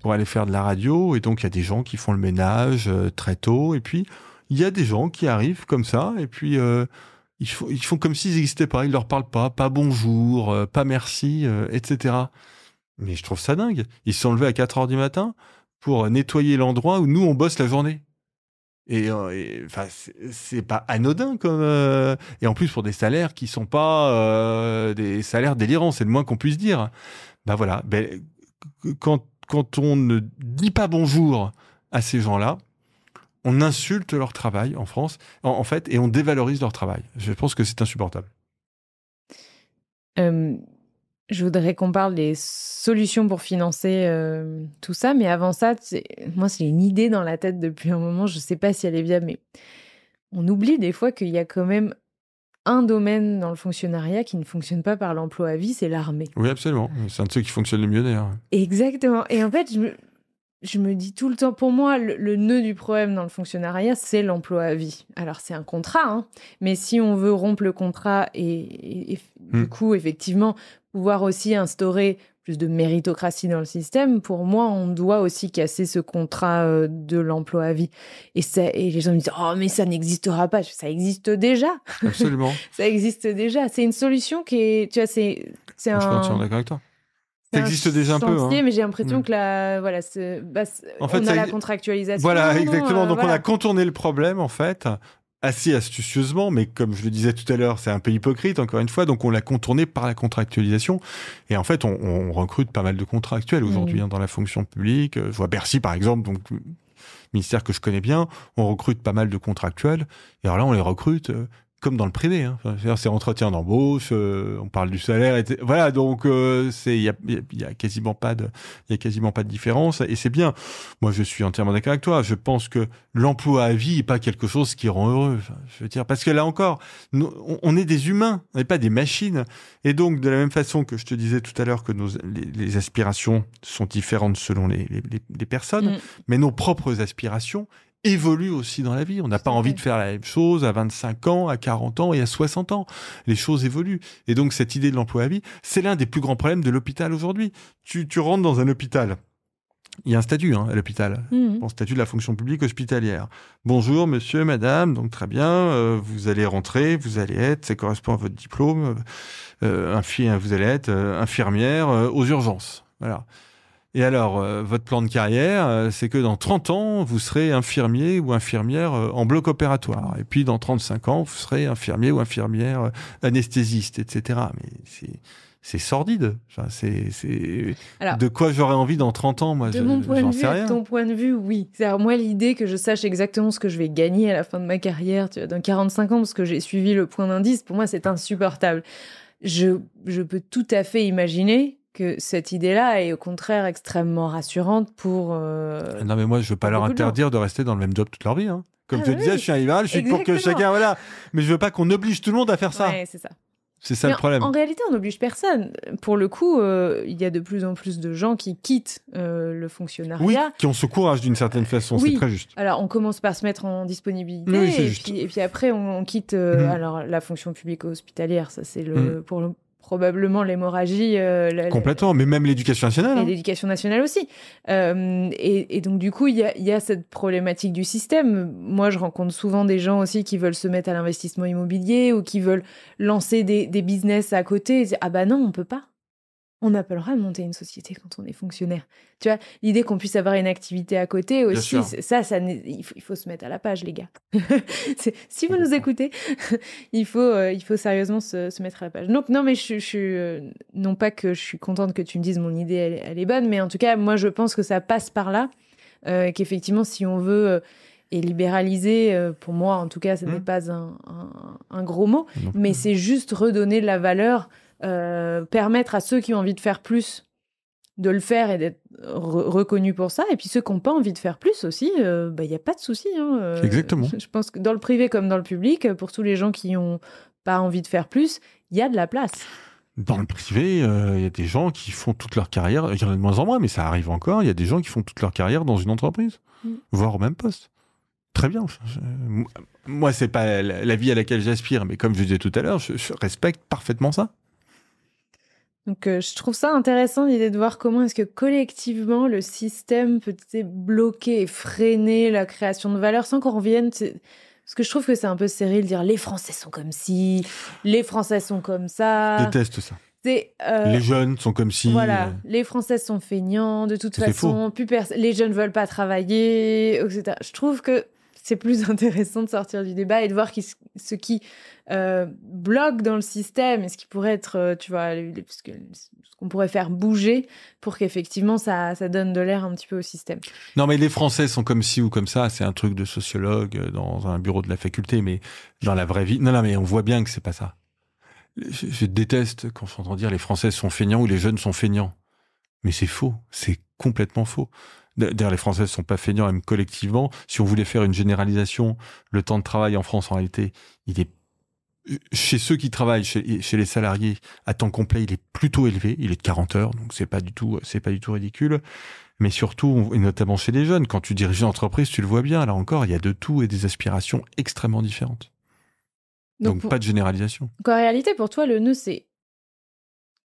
pour aller faire de la radio, et donc il y a des gens qui font le ménage très tôt, et puis il y a des gens qui arrivent comme ça, et puis ils font comme s'ils n'existaient pas, ils leur parlent pas bonjour, pas merci, etc. Mais je trouve ça dingue. Ils se sont levés à 4h du matin pour nettoyer l'endroit où nous on bosse la journée. Et enfin, c'est pas anodin comme et en plus pour des salaires qui sont pas des salaires délirants, c'est le moins qu'on puisse dire. Bah voilà, quand on ne dit pas bonjour à ces gens-là, on insulte leur travail en France, en fait, et on dévalorise leur travail. Je pense que c'est insupportable. Je voudrais qu'on parle des solutions pour financer tout ça, mais avant ça, moi, c'est une idée dans la tête depuis un moment, je ne sais pas si elle est viable, mais on oublie des fois qu'il y a quand même un domaine dans le fonctionnariat qui ne fonctionne pas par l'emploi à vie, c'est l'armée. Oui, absolument. C'est un de ceux qui fonctionne le mieux, d'ailleurs. Exactement. Et en fait, je me dis tout le temps, pour moi, le nœud du problème dans le fonctionnariat, c'est l'emploi à vie. Alors, c'est un contrat, hein, mais si on veut rompre le contrat et du coup, effectivement, pouvoir aussi instaurer plus de méritocratie dans le système, pour moi, on doit aussi casser ce contrat de l'emploi à vie. Et les gens me disent « Oh, mais ça n'existera pas !» Ça existe déjà. Absolument. Ça existe déjà. C'est une solution qui est... Tu vois, c'est un... Je suis entièrement d'accord avec toi. Ça existe déjà un peu. Hein. Mais j'ai l'impression que en fait, on a la contractualisation. Voilà, exactement. Donc, on a contourné le problème, en fait, assez astucieusement, mais comme je le disais tout à l'heure, c'est un peu hypocrite, encore une fois. Donc, on l'a contourné par la contractualisation. Et en fait, on recrute pas mal de contractuels aujourd'hui dans la fonction publique. Je vois Bercy, par exemple, donc ministère que je connais bien. On recrute pas mal de contractuels. Et alors là, on les recrute... comme dans le privé, hein. Enfin, c'est entretien d'embauche, on parle du salaire, etc. Voilà, donc il y a quasiment pas de différence, et c'est bien. Moi, je suis entièrement d'accord avec toi. Je pense que l'emploi à vie est pas quelque chose qui rend heureux. Enfin, je veux dire, parce que là encore, on est des humains, on n'est pas des machines, et donc de la même façon que je te disais tout à l'heure que les aspirations sont différentes selon les personnes, mais nos propres aspirations évolue aussi dans la vie. On n'a pas envie de faire la même chose à 25 ans, à 40 ans et à 60 ans. Les choses évoluent. Et donc, cette idée de l'emploi à vie, c'est l'un des plus grands problèmes de l'hôpital aujourd'hui. Tu rentres dans un hôpital. Il y a un statut à l'hôpital, un statut de la fonction publique hospitalière. Bonjour, monsieur, madame, donc très bien, vous allez rentrer, vous allez être, ça correspond à votre diplôme, vous allez être infirmière aux urgences. Voilà. Et alors, votre plan de carrière, c'est que dans 30 ans, vous serez infirmier ou infirmière en bloc opératoire. Et puis, dans 35 ans, vous serez infirmier ou infirmière anesthésiste, etc. Mais c'est sordide. Enfin, alors, de quoi j'aurais envie dans 30 ans, moi, j'en sais rien. De ton point de vue, oui. C'est-à-dire, moi, l'idée que je sache exactement ce que je vais gagner à la fin de ma carrière, tu vois, dans 45 ans, parce que j'ai suivi le point d'indice, pour moi, c'est insupportable. Je peux tout à fait imaginer que cette idée-là est au contraire extrêmement rassurante pour... Non, mais moi, je veux pas leur interdire de rester dans le même job toute leur vie. Hein. Comme je disais, je suis un libéral, je suis pour que chacun... Voilà. Mais je veux pas qu'on oblige tout le monde à faire ça. Ouais, c'est ça. C'est ça le problème. En réalité, on n'oblige personne. Pour le coup, il y a de plus en plus de gens qui quittent le fonctionnariat. Oui, qui ont ce courage d'une certaine façon, c'est très juste. Alors, on commence par se mettre en disponibilité, et puis après, on quitte alors, la fonction publique hospitalière. Ça, c'est probablement l'hémorragie. Complètement, mais même l'éducation nationale. Et l'éducation nationale aussi. Et donc, du coup, il y a cette problématique du système. Moi, je rencontre souvent des gens aussi qui veulent se mettre à l'investissement immobilier ou qui veulent lancer des business à côté. Et dire, ah bah non, on peut pas. On n'a pas le droit de monter une société quand on est fonctionnaire. Tu vois, l'idée qu'on puisse avoir une activité à côté aussi, il faut se mettre à la page, les gars. Si vous nous écoutez, il faut sérieusement se mettre à la page. Donc, non, mais non pas que je suis contente que tu me dises mon idée, elle est bonne, mais en tout cas, moi, je pense que ça passe par là, qu'effectivement, si on veut... et libéraliser, pour moi, en tout cas, ce n'est pas un gros mot, mais c'est juste redonner de la valeur, permettre à ceux qui ont envie de faire plus de le faire et d'être reconnus pour ça, et puis ceux qui n'ont pas envie de faire plus aussi, il n'y a pas de souci. Exactement. Je pense que dans le privé comme dans le public, pour tous les gens qui n'ont pas envie de faire plus, il y a de la place. Dans le privé, il y a des gens qui font toute leur carrière, il y en a de moins en moins, mais ça arrive encore, il y a des gens qui font toute leur carrière dans une entreprise, voire au même poste. Très bien. Moi, c'est pas la vie à laquelle j'aspire, mais comme je disais tout à l'heure, je respecte parfaitement ça. Donc, je trouve ça intéressant, l'idée de voir comment est-ce que collectivement, le système peut bloquer et freiner la création de valeur sans qu'on revienne... Parce que je trouve que c'est un peu stérile de dire « les Français sont comme ci, les Français sont comme ça ». Je déteste ça. Les jeunes sont comme si... Voilà, les Français sont feignants, de toute façon, les jeunes ne veulent pas travailler, etc. Je trouve que c'est plus intéressant de sortir du débat et de voir ce qui bloque dans le système et ce qui pourrait être, tu vois, ce qu'on pourrait faire bouger pour qu'effectivement ça donne de l'air un petit peu au système. Non, mais les Français sont comme ci ou comme ça, c'est un truc de sociologue dans un bureau de la faculté, mais dans la vraie vie... Non, mais on voit bien que c'est pas ça. Je déteste quand j'entends dire les Français sont feignants ou les jeunes sont feignants. Mais c'est faux, c'est complètement faux. D'ailleurs, les Français ne sont pas feignants, même collectivement. Si on voulait faire une généralisation, le temps de travail en France, en réalité, il est chez ceux qui travaillent, chez les salariés à temps complet, il est plutôt élevé. Il est de 40 heures, donc c'est pas du tout ridicule. Mais surtout, et notamment chez les jeunes, quand tu diriges une entreprise, tu le vois bien. Là encore, il y a de tout et des aspirations extrêmement différentes. Donc pas de généralisation. Donc en réalité, pour toi, le nœud, c'est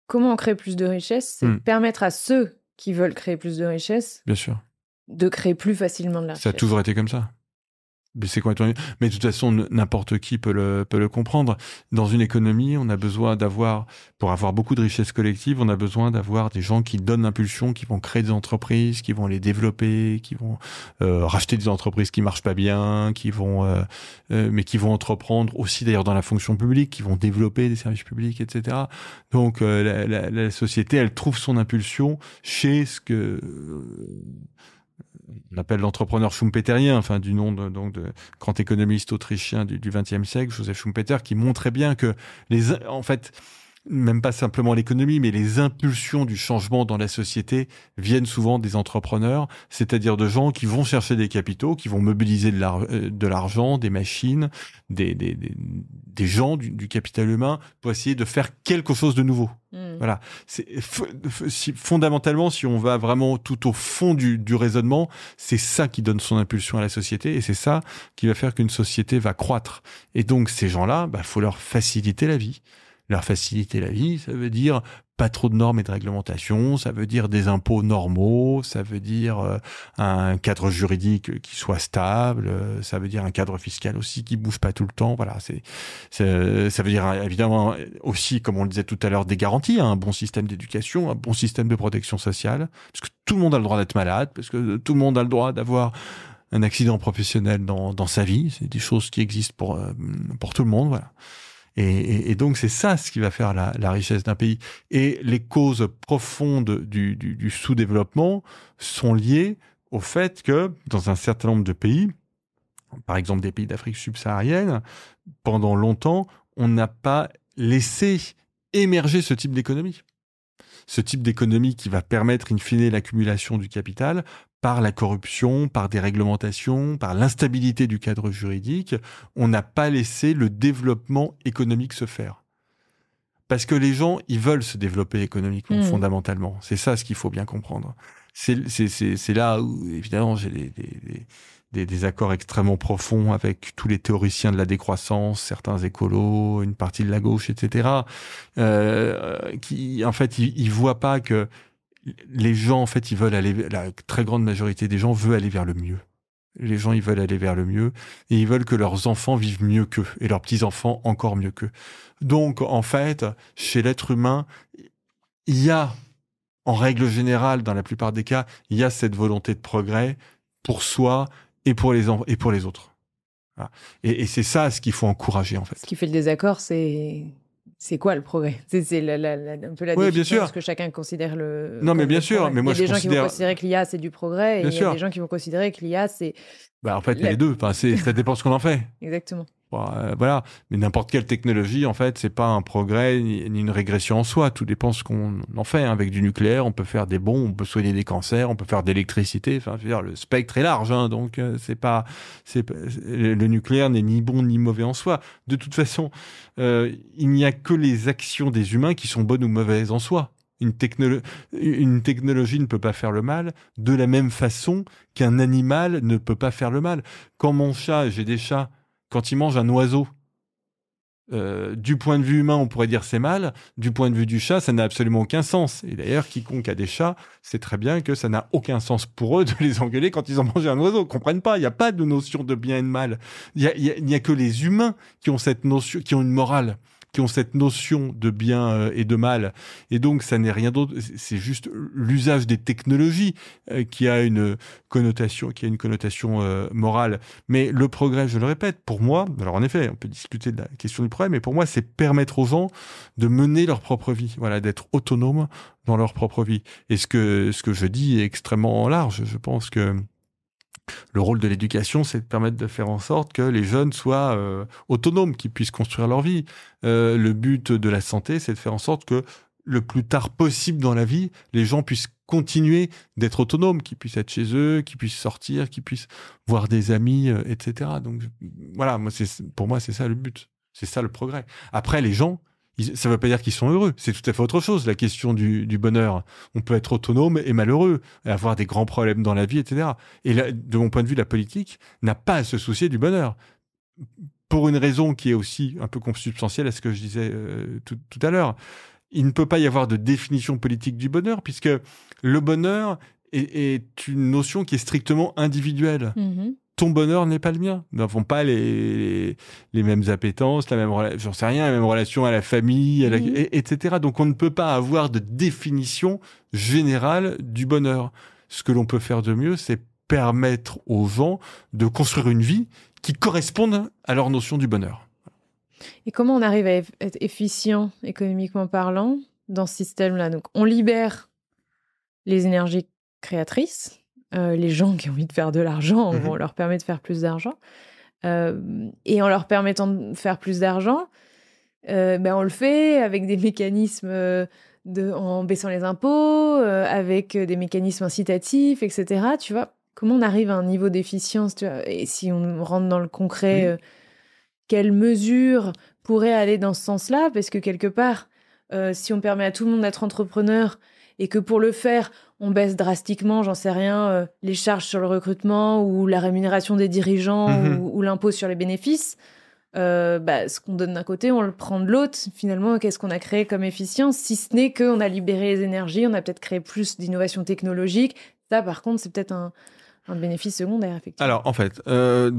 comment on crée plus de richesse, c'est permettre à ceux qui veulent créer plus de richesse, bien sûr, de créer plus facilement de la richesse. Ça a toujours été comme ça. Mais c'est complètement... Mais de toute façon, n'importe qui peut le comprendre. Dans une économie, on a besoin d'avoir, pour avoir beaucoup de richesse collective, on a besoin d'avoir des gens qui donnent l'impulsion, qui vont créer des entreprises, qui vont les développer, qui vont racheter des entreprises qui marchent pas bien, mais qui vont entreprendre aussi d'ailleurs dans la fonction publique, qui vont développer des services publics, etc. Donc la société, elle trouve son impulsion chez ce que... on appelle l'entrepreneur schumpeterien, enfin du nom de grand économiste autrichien du XXe siècle, Joseph Schumpeter, qui montrait bien que en fait, même pas simplement l'économie, mais les impulsions du changement dans la société viennent souvent des entrepreneurs, c'est-à-dire de gens qui vont chercher des capitaux, qui vont mobiliser de l'argent, des machines, des gens, du capital humain, pour essayer de faire quelque chose de nouveau. Voilà. Fondamentalement, si on va vraiment tout au fond du raisonnement, c'est ça qui donne son impulsion à la société et c'est ça qui va faire qu'une société va croître. Et donc, ces gens-là, faut leur faciliter la vie. Leur faciliter la vie, ça veut dire pas trop de normes et de réglementations, ça veut dire des impôts normaux, ça veut dire un cadre juridique qui soit stable, ça veut dire un cadre fiscal aussi qui bouge pas tout le temps. Voilà, ça veut dire évidemment aussi, comme on le disait tout à l'heure, des garanties, un bon système d'éducation, un bon système de protection sociale, parce que tout le monde a le droit d'être malade, parce que tout le monde a le droit d'avoir un accident professionnel dans sa vie. C'est des choses qui existent pour tout le monde, voilà. Et donc, c'est ça ce qui va faire la richesse d'un pays. Et les causes profondes du sous-développement sont liées au fait que, dans un certain nombre de pays, par exemple des pays d'Afrique subsaharienne, pendant longtemps, on n'a pas laissé émerger ce type d'économie. Ce type d'économie qui va permettre, in fine, l'accumulation du capital par la corruption, par des réglementations, par l'instabilité du cadre juridique. On n'a pas laissé le développement économique se faire. Parce que les gens, ils veulent se développer économiquement, fondamentalement. C'est ça ce qu'il faut bien comprendre. C'est là où, évidemment, j'ai des accords extrêmement profonds avec tous les théoriciens de la décroissance, certains écolos, une partie de la gauche, etc., qui, en fait, ils voient pas que les gens, en fait, ils veulent aller, la très grande majorité des gens veulent aller vers le mieux. Les gens, ils veulent aller vers le mieux et ils veulent que leurs enfants vivent mieux qu'eux et leurs petits-enfants encore mieux qu'eux. Donc, en fait, chez l'être humain, il y a, en règle générale, dans la plupart des cas, il y a cette volonté de progrès pour soi et pour les autres. Voilà. Et c'est ça ce qu'il faut encourager, en fait. Ce qui fait le désaccord, c'est quoi le progrès? C'est un peu la définition de ce que chacun considère le. Non, mais bien sûr. Mais moi, il y a des gens qui vont considérer que l'IA, c'est du progrès, et il y a des gens qui vont considérer que l'IA, c'est. En fait, les deux. Enfin, ça dépend ce qu'on en fait. Exactement. Voilà. Mais n'importe quelle technologie, en fait, c'est pas un progrès ni une régression en soi. Tout dépend ce qu'on en fait. Avec du nucléaire, on peut faire des bombes, on peut soigner des cancers, on peut faire de l'électricité. Enfin, je veux dire, le spectre est large, hein, donc le nucléaire n'est ni bon ni mauvais en soi. De toute façon, il n'y a que les actions des humains qui sont bonnes ou mauvaises en soi. Une technologie ne peut pas faire le mal de la même façon qu'un animal ne peut pas faire le mal. Quand mon chat, j'ai des chats, quand il mange un oiseau, du point de vue humain, on pourrait dire c'est mal. Du point de vue du chat, ça n'a absolument aucun sens. Et d'ailleurs, quiconque a des chats sait très bien que ça n'a aucun sens pour eux de les engueuler quand ils ont mangé un oiseau. Ils comprennent pas. Il n'y a pas de notion de bien et de mal. Il n'y a que les humains qui ont cette notion, qui ont une morale, qui ont cette notion de bien et de mal. Et donc, ça n'est rien d'autre. C'est juste l'usage des technologies qui a une connotation morale. Mais le progrès, je le répète, pour moi, alors en effet, on peut discuter de la question du progrès, mais pour moi, c'est permettre aux gens de mener leur propre vie, voilà, d'être autonomes dans leur propre vie. Et ce que je dis est extrêmement large. Je pense que le rôle de l'éducation, c'est de permettre de faire en sorte que les jeunes soient autonomes, qu'ils puissent construire leur vie. Le but de la santé, c'est de faire en sorte que le plus tard possible dans la vie, les gens puissent continuer d'être autonomes, qu'ils puissent être chez eux, qu'ils puissent sortir, qu'ils puissent voir des amis, etc. Donc voilà, pour moi, c'est ça le but. C'est ça le progrès. Après, les gens, ça ne veut pas dire qu'ils sont heureux. C'est tout à fait autre chose, la question du bonheur. On peut être autonome et malheureux, et avoir des grands problèmes dans la vie, etc. Et là, de mon point de vue, la politique n'a pas à se soucier du bonheur. Pour une raison qui est aussi un peu consubstantielle à ce que je disais tout à l'heure. Il ne peut pas y avoir de définition politique du bonheur, puisque le bonheur est une notion qui est strictement individuelle. Mmh. Ton bonheur n'est pas le mien. Nous n'avons pas les mêmes appétences, j'en sais rien, la même relation à la famille, etc. Donc on ne peut pas avoir de définition générale du bonheur. Ce que l'on peut faire de mieux, c'est permettre aux gens de construire une vie qui corresponde à leur notion du bonheur. Et comment on arrive à être efficient économiquement parlant dans ce système-là? Donc on libère les énergies créatrices. Les gens qui ont envie de faire de l'argent, on leur permet de faire plus d'argent. Et en leur permettant de faire plus d'argent, on le fait avec des mécanismes en baissant les impôts, avec des mécanismes incitatifs, etc. Tu vois, comment on arrive à un niveau d'efficience, tu vois, et si on rentre dans le concret, quelles mesures pourraient aller dans ce sens-là? Parce que quelque part, si on permet à tout le monde d'être entrepreneur et que pour le faire, on baisse drastiquement, j'en sais rien, les charges sur le recrutement ou la rémunération des dirigeants ou l'impôt sur les bénéfices, ce qu'on donne d'un côté, on le prend de l'autre. Finalement, qu'est-ce qu'on a créé comme efficience? Si ce n'est qu'on a libéré les énergies, on a peut-être créé plus d'innovation technologique. Ça, par contre, c'est peut-être un bénéfice secondaire, effectivement. Alors, en fait, je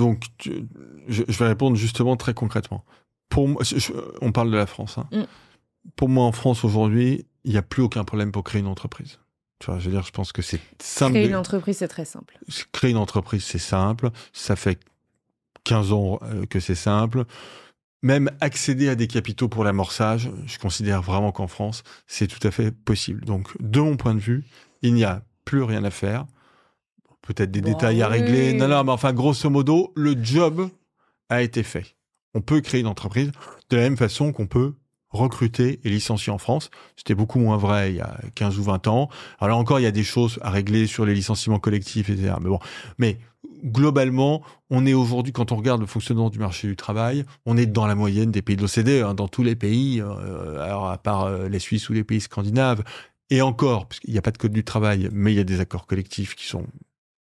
vais répondre justement très concrètement. Pour moi, on parle de la France. Hein. Pour moi, en France, aujourd'hui, il n'y a plus aucun problème pour créer une entreprise. Tu vois, je veux dire, je pense que c'est simple. Créer une entreprise, c'est très simple. Créer une entreprise, c'est simple. Ça fait 15 ans que c'est simple. Même accéder à des capitaux pour l'amorçage, je considère vraiment qu'en France, c'est tout à fait possible. Donc, de mon point de vue, il n'y a plus rien à faire. Peut-être des détails à régler. Non, mais enfin, grosso modo, le job a été fait. On peut créer une entreprise de la même façon qu'on peut recrutés et licenciés en France. C'était beaucoup moins vrai il y a 15 ou 20 ans. Alors là encore, il y a des choses à régler sur les licenciements collectifs, etc. Mais bon, globalement, on est aujourd'hui, quand on regarde le fonctionnement du marché du travail, on est dans la moyenne des pays de l'OCDE, dans tous les pays, alors à part les Suisses ou les pays scandinaves. Et encore, parce qu'il n'y a pas de code du travail, mais il y a des accords collectifs qui sont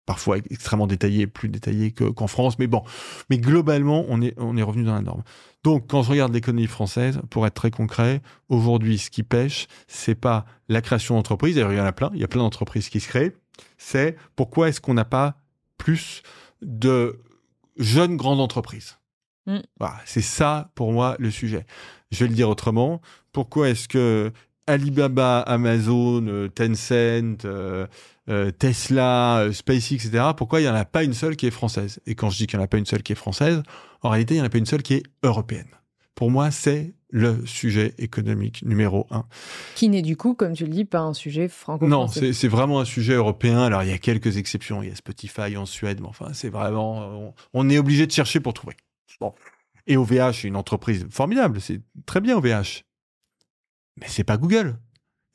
parfois extrêmement détaillés, plus détaillés qu'en France. Mais bon, mais globalement, on est revenu dans la norme. Donc, quand je regarde l'économie française, pour être très concret, aujourd'hui, ce qui pêche, c'est pas la création d'entreprises. D'ailleurs, il y a plein d'entreprises qui se créent. C'est pourquoi est-ce qu'on n'a pas plus de jeunes grandes entreprises. Voilà, c'est ça, pour moi, le sujet. Je vais le dire autrement. Pourquoi est-ce que Alibaba, Amazon, Tencent, Tesla, SpaceX, etc., pourquoi il n'y en a pas une seule qui est française? Et quand je dis qu'il n'y en a pas une seule qui est française, en réalité, il n'y en a pas une seule qui est européenne. Pour moi, c'est le sujet économique numéro 1. Qui n'est du coup, comme tu le dis, pas un sujet franco-français. Non, c'est vraiment un sujet européen. Alors, il y a quelques exceptions. Il y a Spotify en Suède, mais enfin, c'est vraiment... On est obligé de chercher pour trouver. Bon. Et OVH, c'est une entreprise formidable. C'est très bien, OVH. Mais c'est pas Google.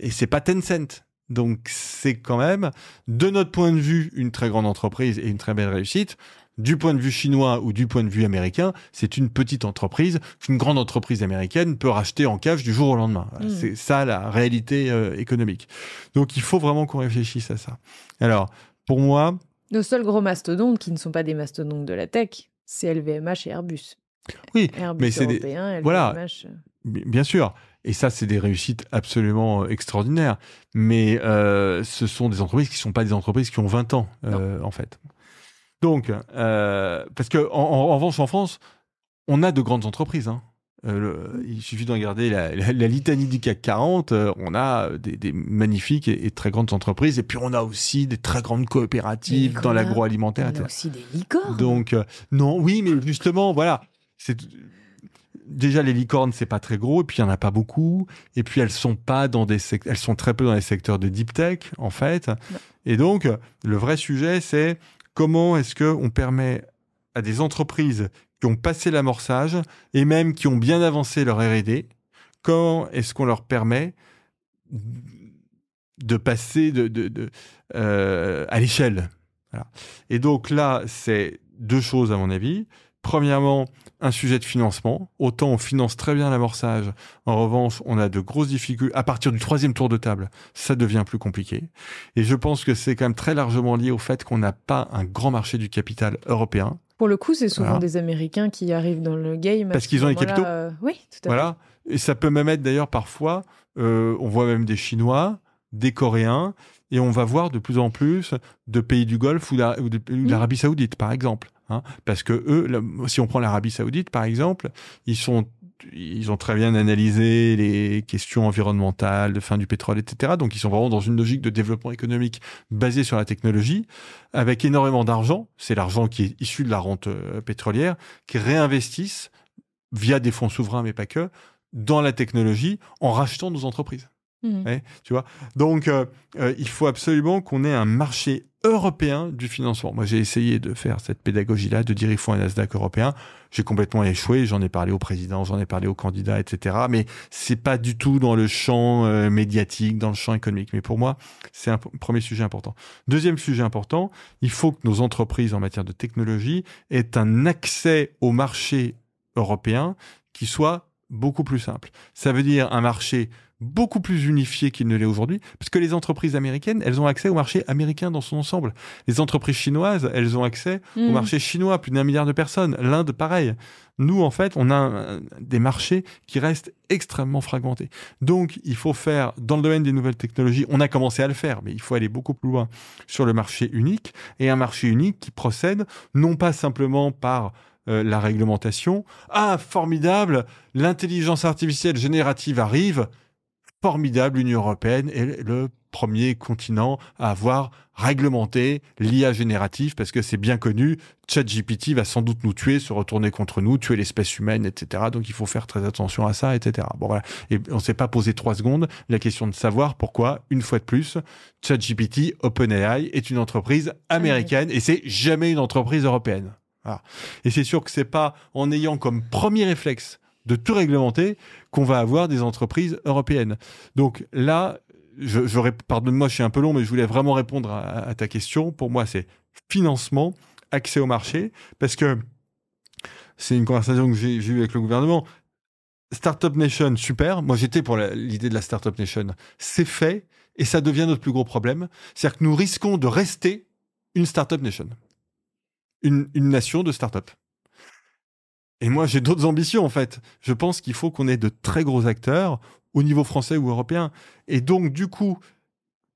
Et c'est pas Tencent. Donc, c'est quand même, de notre point de vue, une très grande entreprise et une très belle réussite. Du point de vue chinois ou du point de vue américain, c'est une petite entreprise qu'une grande entreprise américaine peut racheter en cash du jour au lendemain. Voilà, c'est ça la réalité économique. Donc, il faut vraiment qu'on réfléchisse à ça. Alors, pour moi... Nos seuls gros mastodontes qui ne sont pas des mastodontes de la tech, c'est LVMH et Airbus. Oui, Airbus mais c'est européen, LVMH... Voilà, bien sûr. Et ça, c'est des réussites absolument extraordinaires. Mais ce sont des entreprises qui ne sont pas des entreprises qui ont 20 ans, en fait. Donc, parce qu'en revanche, en France, on a de grandes entreprises. Il suffit de regarder la litanie du CAC 40. On a des magnifiques et très grandes entreprises. Et puis, on a aussi des très grandes coopératives dans l'agroalimentaire. On a aussi des licornes. Donc, non, oui, mais justement, voilà. Déjà, les licornes, c'est pas très gros, et puis il y en a pas beaucoup, et puis elles sont très peu dans les secteurs de deep tech, en fait. Non. Et donc, le vrai sujet, c'est comment est-ce qu'on permet à des entreprises qui ont passé l'amorçage, et même qui ont bien avancé leur R&D, comment est-ce qu'on leur permet de passer à l'échelle. Voilà. Et donc là, c'est deux choses, à mon avis. Premièrement, un sujet de financement. Autant on finance très bien l'amorçage. En revanche, on a de grosses difficultés. À partir du 3e tour de table, ça devient plus compliqué. Et je pense que c'est quand même très largement lié au fait qu'on n'a pas un grand marché du capital européen. Pour le coup, c'est souvent des Américains qui arrivent dans le game. Parce qu'ils ont les capitaux. Oui, tout à fait. Et ça peut même être d'ailleurs parfois, on voit même des Chinois, des Coréens, et on va voir de plus en plus de pays du Golfe ou de l'Arabie Saoudite, par exemple. Parce que eux, si on prend l'Arabie Saoudite, par exemple, ils ont très bien analysé les questions environnementales, de fin du pétrole, etc. Donc, ils sont vraiment dans une logique de développement économique basée sur la technologie, avec énormément d'argent. C'est l'argent qui est issu de la rente pétrolière, qui réinvestissent via des fonds souverains, mais pas que, dans la technologie, en rachetant nos entreprises. Ouais, tu vois. Donc, il faut absolument qu'on ait un marché européen du financement. Moi, j'ai essayé de faire cette pédagogie-là, de dire il faut un Nasdaq européen. J'ai complètement échoué. J'en ai parlé au président, j'en ai parlé aux candidats, etc. Mais c'est pas du tout dans le champ médiatique, dans le champ économique. Mais pour moi, c'est un premier sujet important. Deuxième sujet important, il faut que nos entreprises en matière de technologie aient un accès au marché européen qui soit beaucoup plus simple. Ça veut dire un marché beaucoup plus unifié qu'il ne l'est aujourd'hui, parce que les entreprises américaines, elles ont accès au marché américain dans son ensemble. Les entreprises chinoises, elles ont accès au marché chinois, plus d'1 milliard de personnes. L'Inde, pareil. Nous, en fait, on a des marchés qui restent extrêmement fragmentés. Donc, il faut faire, dans le domaine des nouvelles technologies, on a commencé à le faire, mais il faut aller beaucoup plus loin sur le marché unique, et un marché unique qui procède non pas simplement par la réglementation. Ah, formidable, l'intelligence artificielle générative arrive. Formidable, l'Union européenne est le premier continent à avoir réglementé l'IA générative, parce que c'est bien connu, ChatGPT va sans doute nous tuer, se retourner contre nous, tuer l'espèce humaine, etc. Donc il faut faire très attention à ça, etc. Bon, voilà. Et on ne s'est pas posé 3 secondes la question de savoir pourquoi, une fois de plus, ChatGPT, OpenAI, est une entreprise américaine et c'est jamais une entreprise européenne. Voilà. Et c'est sûr que c'est pas en ayant comme premier réflexe de tout réglementer, qu'on va avoir des entreprises européennes. Donc là, pardonne-moi, je suis un peu long, mais je voulais vraiment répondre à ta question. Pour moi, c'est financement, accès au marché, parce que c'est une conversation que j'ai eue avec le gouvernement. Startup Nation, super. Moi, j'étais pour l'idée de la Startup Nation. C'est fait et ça devient notre plus gros problème. C'est-à-dire que nous risquons de rester une Startup Nation. Une nation de startup. Et moi, j'ai d'autres ambitions, en fait. Je pense qu'il faut qu'on ait de très gros acteurs au niveau français ou européen. Et donc, du coup,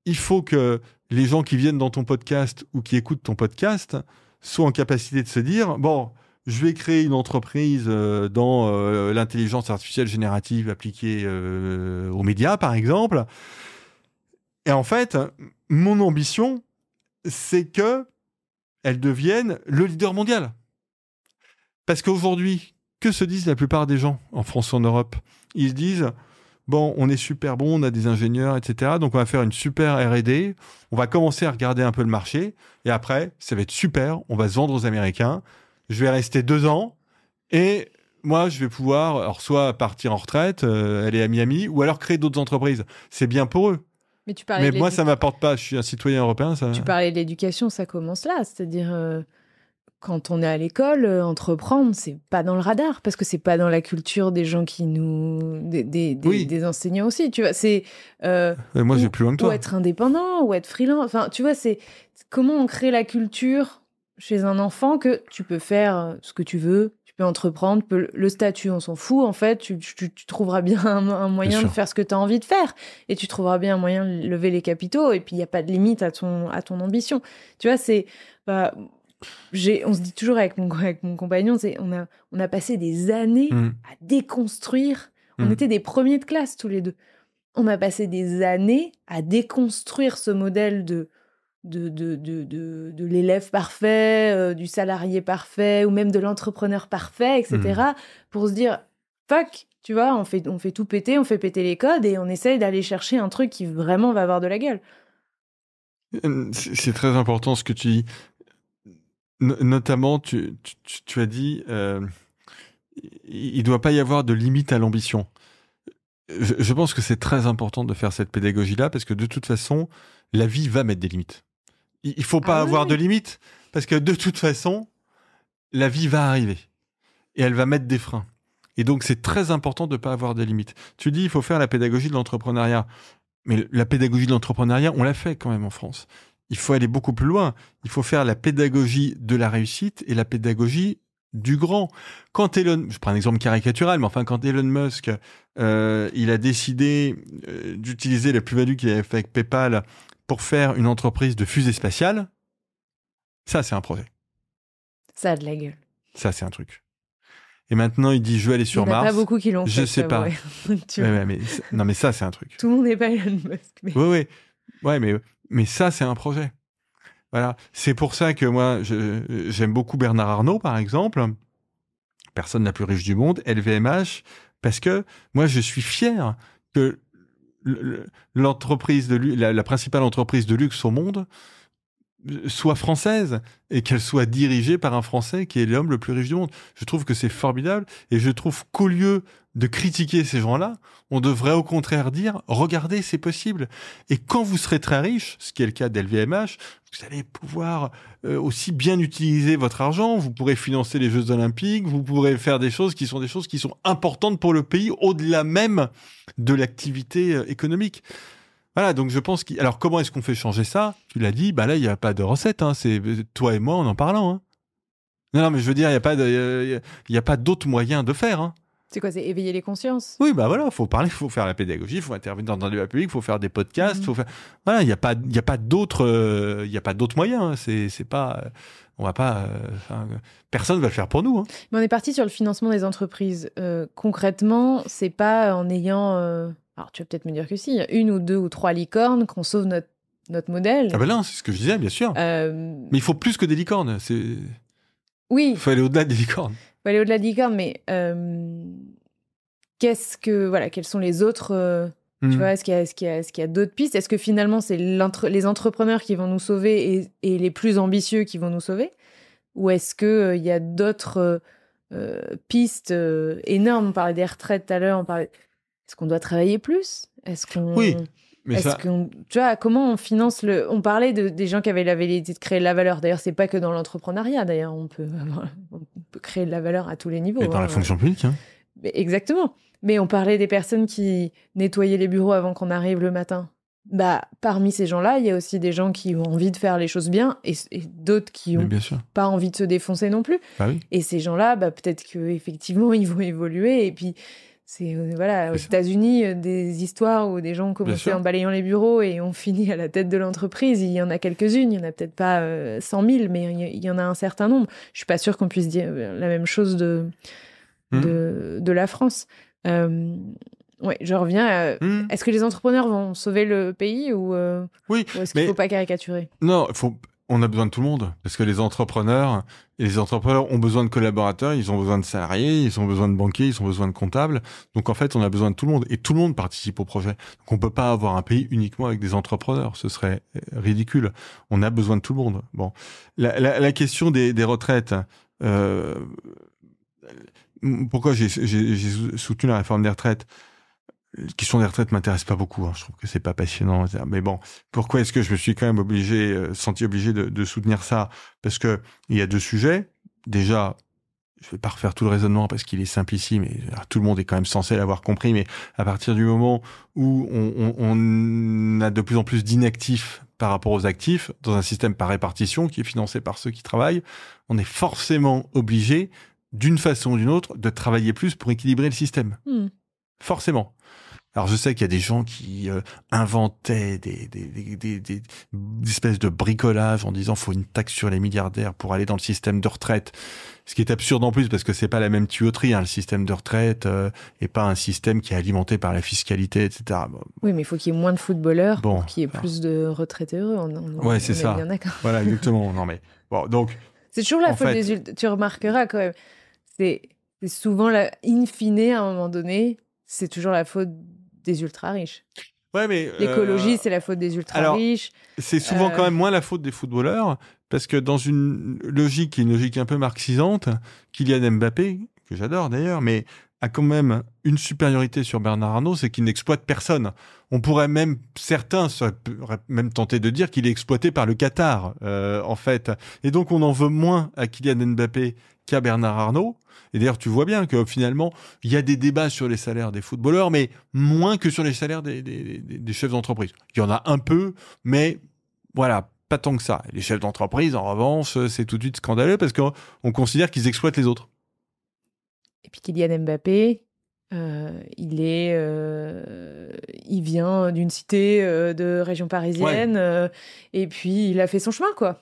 il faut que les gens qui viennent dans ton podcast ou qui écoutent ton podcast soient en capacité de se dire, bon, je vais créer une entreprise dans l'intelligence artificielle générative appliquée aux médias, par exemple. Et en fait, mon ambition, c'est que elle devienne le leader mondial. Parce qu'aujourd'hui, que se disent la plupart des gens en France ou en Europe? Ils se disent, bon, on est super bon, on a des ingénieurs, etc. Donc, on va faire une super R&D. On va commencer à regarder un peu le marché. Et après, ça va être super. On va se vendre aux Américains. Je vais rester 2 ans. Et moi, je vais pouvoir, alors, soit partir en retraite, aller à Miami, ou alors créer d'autres entreprises. C'est bien pour eux. Mais moi, ça ne m'apporte pas. Je suis un citoyen européen. Ça... Tu parlais de l'éducation, ça commence là. C'est-à-dire, quand on est à l'école, entreprendre, c'est pas dans le radar, parce que c'est pas dans la culture des gens qui nous... des enseignants aussi, tu vois. C'est... moi, j'ai plus loin que toi. Ou être indépendant, ou être freelance. Enfin, tu vois, c'est comment on crée la culture chez un enfant que tu peux faire ce que tu veux, tu peux entreprendre, le statut, on s'en fout, en fait, tu trouveras bien un moyen de faire ce que tu as envie de faire, et tu trouveras bien un moyen de lever les capitaux, et puis il n'y a pas de limite à ton ambition. Tu vois, c'est... on se dit toujours avec mon compagnon, on a passé des années à déconstruire. On était des premiers de classe tous les deux. On a passé des années à déconstruire ce modèle de l'élève parfait, du salarié parfait, ou même de l'entrepreneur parfait, etc. Pour se dire, fuck, tu vois, on fait tout péter, on fait péter les codes et on essaye d'aller chercher un truc qui vraiment va avoir de la gueule. C'est très important ce que tu dis. Notamment, tu as dit, il ne doit pas y avoir de limite à l'ambition. Je pense que c'est très important de faire cette pédagogie-là, parce que de toute façon, la vie va mettre des limites. Il ne faut pas avoir de limites, parce que de toute façon, la vie va arriver. Et elle va mettre des freins. Et donc, c'est très important de ne pas avoir de limites. Tu dis, il faut faire la pédagogie de l'entrepreneuriat. Mais la pédagogie de l'entrepreneuriat, on l'a fait quand même en France. Il faut aller beaucoup plus loin. Il faut faire la pédagogie de la réussite et la pédagogie du grand. Quand je prends un exemple caricatural, mais enfin, quand Elon Musk, il a décidé d'utiliser la plus-value qu'il avait fait avec PayPal pour faire une entreprise de fusée spatiale, ça, c'est un projet. Ça a de la gueule. Ça, c'est un truc. Et maintenant, il dit, je vais aller sur Mars. Il n'y en a pas beaucoup qui l'ont fait. Je sais pas. Non, mais ça, c'est un truc. Tout le monde n'est pas Elon Musk. Mais... Oui, mais ça, c'est un projet. Voilà. C'est pour ça que moi, j'aime beaucoup Bernard Arnault, par exemple. Personne la plus riche du monde, LVMH, parce que moi, je suis fier que l'entreprise la principale entreprise de luxe au monde soit française et qu'elle soit dirigée par un Français qui est l'homme le plus riche du monde. Je trouve que c'est formidable et je trouve qu'au lieu de critiquer ces gens-là, on devrait au contraire dire « Regardez, c'est possible ». Et quand vous serez très riche, ce qui est le cas d'LVMH, vous allez pouvoir aussi bien utiliser votre argent, vous pourrez financer les Jeux Olympiques, vous pourrez faire des choses qui sont importantes pour le pays au-delà même de l'activité économique. Voilà, donc je pense alors comment est-ce qu'on fait changer ça? Tu l'as dit, là, il n'y a pas de recette, hein, c'est toi et moi en parlant. Hein. Non, mais je veux dire, il n'y a pas d'autre moyen de faire. Hein. C'est quoi, c'est éveiller les consciences? Oui, voilà, il faut parler, il faut faire la pédagogie, il faut intervenir dans le débat public, il faut faire des podcasts, voilà, il n'y a pas d'autres moyens. Hein. C'est pas, on va pas, personne va le faire pour nous. Hein. Mais on est parti sur le financement des entreprises. Concrètement, c'est pas en ayant alors, tu vas peut-être me dire que si, 1 ou 2 ou 3 licornes qu'on sauve notre modèle. Ah ben non, c'est ce que je disais, bien sûr. Mais il faut plus que des licornes. Oui. Il faut aller au-delà des licornes. Il faut aller au-delà des licornes, mais quels sont les autres... Tu vois, est-ce qu'il y a d'autres pistes? Est-ce que finalement, c'est les entrepreneurs qui vont nous sauver et les plus ambitieux qui vont nous sauver? Ou est-ce qu'il y a d'autres pistes énormes. On parlait des retraites tout à l'heure, est-ce qu'on doit travailler plus? Est-ce qu'on... Oui, mais tu vois, comment on finance On parlait des gens qui avaient la velléité de créer de la valeur. D'ailleurs, c'est pas que dans l'entrepreneuriat. D'ailleurs, on peut créer de la valeur à tous les niveaux. Et dans la fonction publique. Exactement. Mais on parlait des personnes qui nettoyaient les bureaux avant qu'on arrive le matin. Parmi ces gens-là, il y a aussi des gens qui ont envie de faire les choses bien et d'autres qui n'ont pas envie de se défoncer non plus. Bah oui. Et ces gens-là, peut-être qu'effectivement, ils vont évoluer. Et puis, c'est aux États-Unis, des histoires où des gens ont commencé en balayant les bureaux et ont fini à la tête de l'entreprise. Il y en a quelques-unes. Il n'y en a peut-être pas 100 000, mais il y en a un certain nombre. Je ne suis pas sûre qu'on puisse dire la même chose de la France. Oui, je reviens. Est-ce que les entrepreneurs vont sauver le pays ou est-ce qu'il ne faut pas caricaturer? Non, on a besoin de tout le monde. Parce que les entrepreneurs ont besoin de collaborateurs, ils ont besoin de salariés, ils ont besoin de banquiers, ils ont besoin de comptables. Donc en fait, on a besoin de tout le monde. Et tout le monde participe au projet. Donc on ne peut pas avoir un pays uniquement avec des entrepreneurs. Ce serait ridicule. On a besoin de tout le monde. Bon, la question des retraites... pourquoi j'ai soutenu la réforme des retraites? La question des retraites m'intéresse pas beaucoup. Je trouve que c'est pas passionnant. Mais bon, pourquoi est-ce que je me suis quand même senti obligé de soutenir ça? Parce que il y a deux sujets. Déjà, je vais pas refaire tout le raisonnement parce qu'il est simplissime et tout le monde est quand même censé l'avoir compris. Mais à partir du moment où on a de plus en plus d'inactifs par rapport aux actifs dans un système par répartition qui est financé par ceux qui travaillent, on est forcément obligé, d'une façon ou d'une autre, de travailler plus pour équilibrer le système. Forcément. Alors je sais qu'il y a des gens qui inventaient des espèces de bricolage en disant faut une taxe sur les milliardaires pour aller dans le système de retraite. Ce qui est absurde en plus parce que c'est pas la même tuyauterie, le système de retraite et pas un système qui est alimenté par la fiscalité, etc. Oui, mais il faut qu'il y ait moins de footballeurs pour qu'il y ait plus de retraités heureux. Ouais, c'est ça. Voilà, exactement. Non mais bon, donc c'est toujours la faute des ultra. Tu remarqueras quand même. C'est souvent in fine à un moment donné, c'est toujours la faute des ultra riches. Ouais, mais l'écologie, c'est la faute des ultra riches. C'est souvent quand même moins la faute des footballeurs, parce que dans une logique qui est une logique un peu marxisante, Kylian Mbappé, que j'adore d'ailleurs, mais a quand même une supériorité sur Bernard Arnault, c'est qu'il n'exploite personne. On pourrait même, certains seraient même tentés de dire qu'il est exploité par le Qatar, en fait. Et donc on en veut moins à Kylian Mbappé qu'à Bernard Arnault. Et d'ailleurs, tu vois bien que finalement, il y a des débats sur les salaires des footballeurs, mais moins que sur les salaires des chefs d'entreprise. Il y en a un peu, mais voilà, pas tant que ça. Les chefs d'entreprise, en revanche, c'est tout de suite scandaleux parce qu'on considère qu'ils exploitent les autres. Et puis Kylian Mbappé, il vient d'une cité de région parisienne, et puis il a fait son chemin, quoi.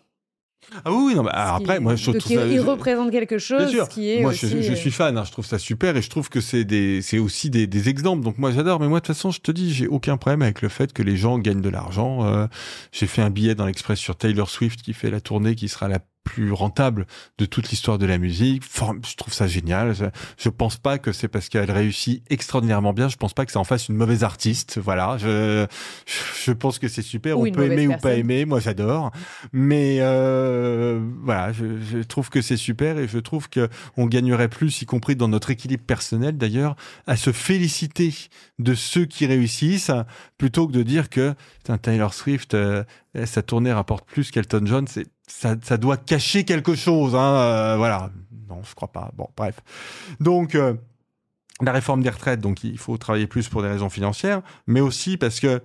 Ah oui, non, après, moi, je trouve ça... Il représente quelque chose qui est moi, aussi... je suis fan, je trouve ça super, et je trouve que c'est aussi des exemples. Donc moi, j'adore, mais moi, de toute façon, je te dis, j'ai aucun problème avec le fait que les gens gagnent de l'argent. J'ai fait un billet dans l'Express sur Taylor Swift qui fait la tournée qui sera la plus rentable de toute l'histoire de la musique. Je trouve ça génial. Je pense pas que c'est parce qu'elle réussit extraordinairement bien. Je pense pas que ça en fasse une mauvaise artiste. Voilà. Je pense que c'est super. On peut aimer ou pas aimer. Moi, j'adore. Mais voilà, je trouve que c'est super et je trouve que on gagnerait plus, y compris dans notre équilibre personnel d'ailleurs, à se féliciter de ceux qui réussissent plutôt que de dire que Taylor Swift, sa tournée rapporte plus qu'Elton John. Ça doit cacher quelque chose, voilà. Non, je crois pas. Bon, bref. Donc, la réforme des retraites, donc il faut travailler plus pour des raisons financières, mais aussi parce que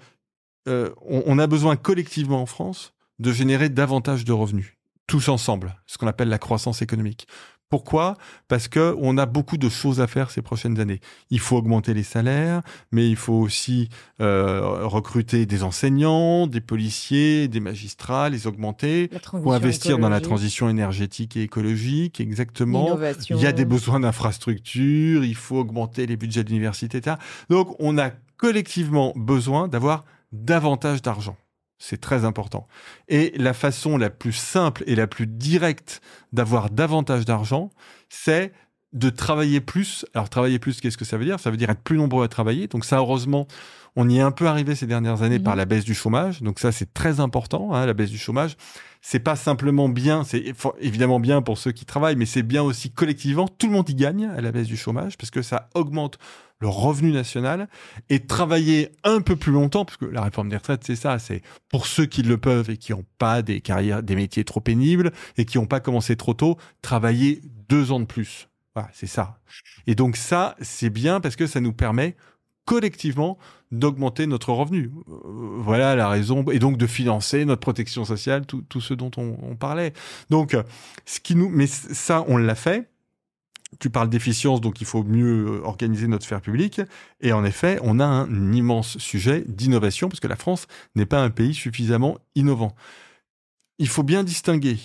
on a besoin collectivement en France de générer davantage de revenus, tous ensemble, ce qu'on appelle la croissance économique. Pourquoi ? Parce que on a beaucoup de choses à faire ces prochaines années. Il faut augmenter les salaires, mais il faut aussi recruter des enseignants, des policiers, des magistrats, les augmenter. Il faut investir dans la transition énergétique et écologique, exactement. L'innovation. Il y a des besoins d'infrastructures, il faut augmenter les budgets de l'université, etc. Donc, on a collectivement besoin d'avoir davantage d'argent. C'est très important. Et la façon la plus simple et la plus directe d'avoir davantage d'argent, c'est de travailler plus. Alors, travailler plus, qu'est-ce que ça veut dire ? Ça veut dire être plus nombreux à travailler. Donc ça, heureusement, on y est un peu arrivé ces dernières années par la baisse du chômage. Donc ça, c'est très important, la baisse du chômage. C'est pas simplement bien, c'est évidemment bien pour ceux qui travaillent, mais c'est bien aussi collectivement. Tout le monde y gagne à la baisse du chômage parce que ça augmente le revenu national, et travailler un peu plus longtemps, parce que la réforme des retraites, c'est ça, c'est pour ceux qui le peuvent et qui n'ont pas des carrières, des métiers trop pénibles et qui n'ont pas commencé trop tôt, travailler 2 ans de plus. Voilà, c'est ça. Et donc ça, c'est bien parce que ça nous permet collectivement d'augmenter notre revenu. Voilà la raison, et donc de financer notre protection sociale, tout ce dont on parlait. Donc, mais ça, on l'a fait. Tu parles d'efficience, donc il faut mieux organiser notre sphère publique. Et en effet, on a un immense sujet d'innovation, parce que la France n'est pas un pays suffisamment innovant. Il faut bien distinguer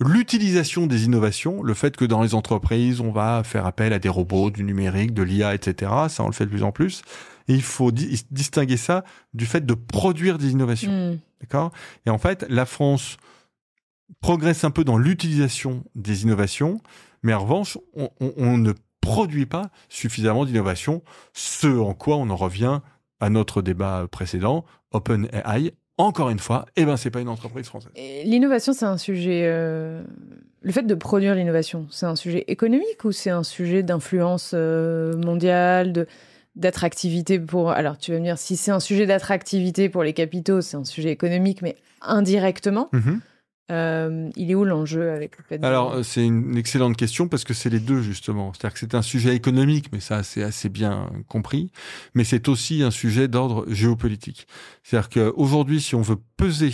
l'utilisation des innovations, le fait que dans les entreprises, on va faire appel à des robots, du numérique, de l'IA, etc. Ça, on le fait de plus en plus. Et il faut distinguer ça du fait de produire des innovations. D'accord ? Et en fait, la France progresse un peu dans l'utilisation des innovations, mais en revanche, on ne produit pas suffisamment d'innovation, ce en quoi on en revient à notre débat précédent, OpenAI. Encore une fois, c'est pas une entreprise française. Et l'innovation, c'est un sujet... Le fait de produire l'innovation, c'est un sujet économique ou c'est un sujet d'influence mondiale, d'attractivité pour... Alors, tu vas me dire, si c'est un sujet d'attractivité pour les capitaux, c'est un sujet économique, mais indirectement... il est où l'enjeu avec le fait de... Alors, c'est une excellente question parce que c'est les deux, justement. C'est-à-dire que c'est un sujet économique, mais ça, c'est assez bien compris. Mais c'est aussi un sujet d'ordre géopolitique. C'est-à-dire qu'aujourd'hui, si on veut peser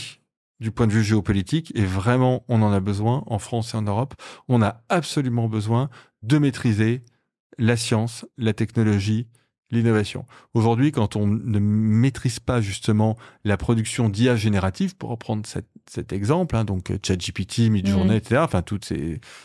du point de vue géopolitique, et vraiment, on en a besoin, en France et en Europe, on a absolument besoin de maîtriser la science, la technologie, l'innovation. Aujourd'hui, quand on ne maîtrise pas justement la production d'IA générative, pour reprendre cet exemple, donc ChatGPT, Midjourney, etc., enfin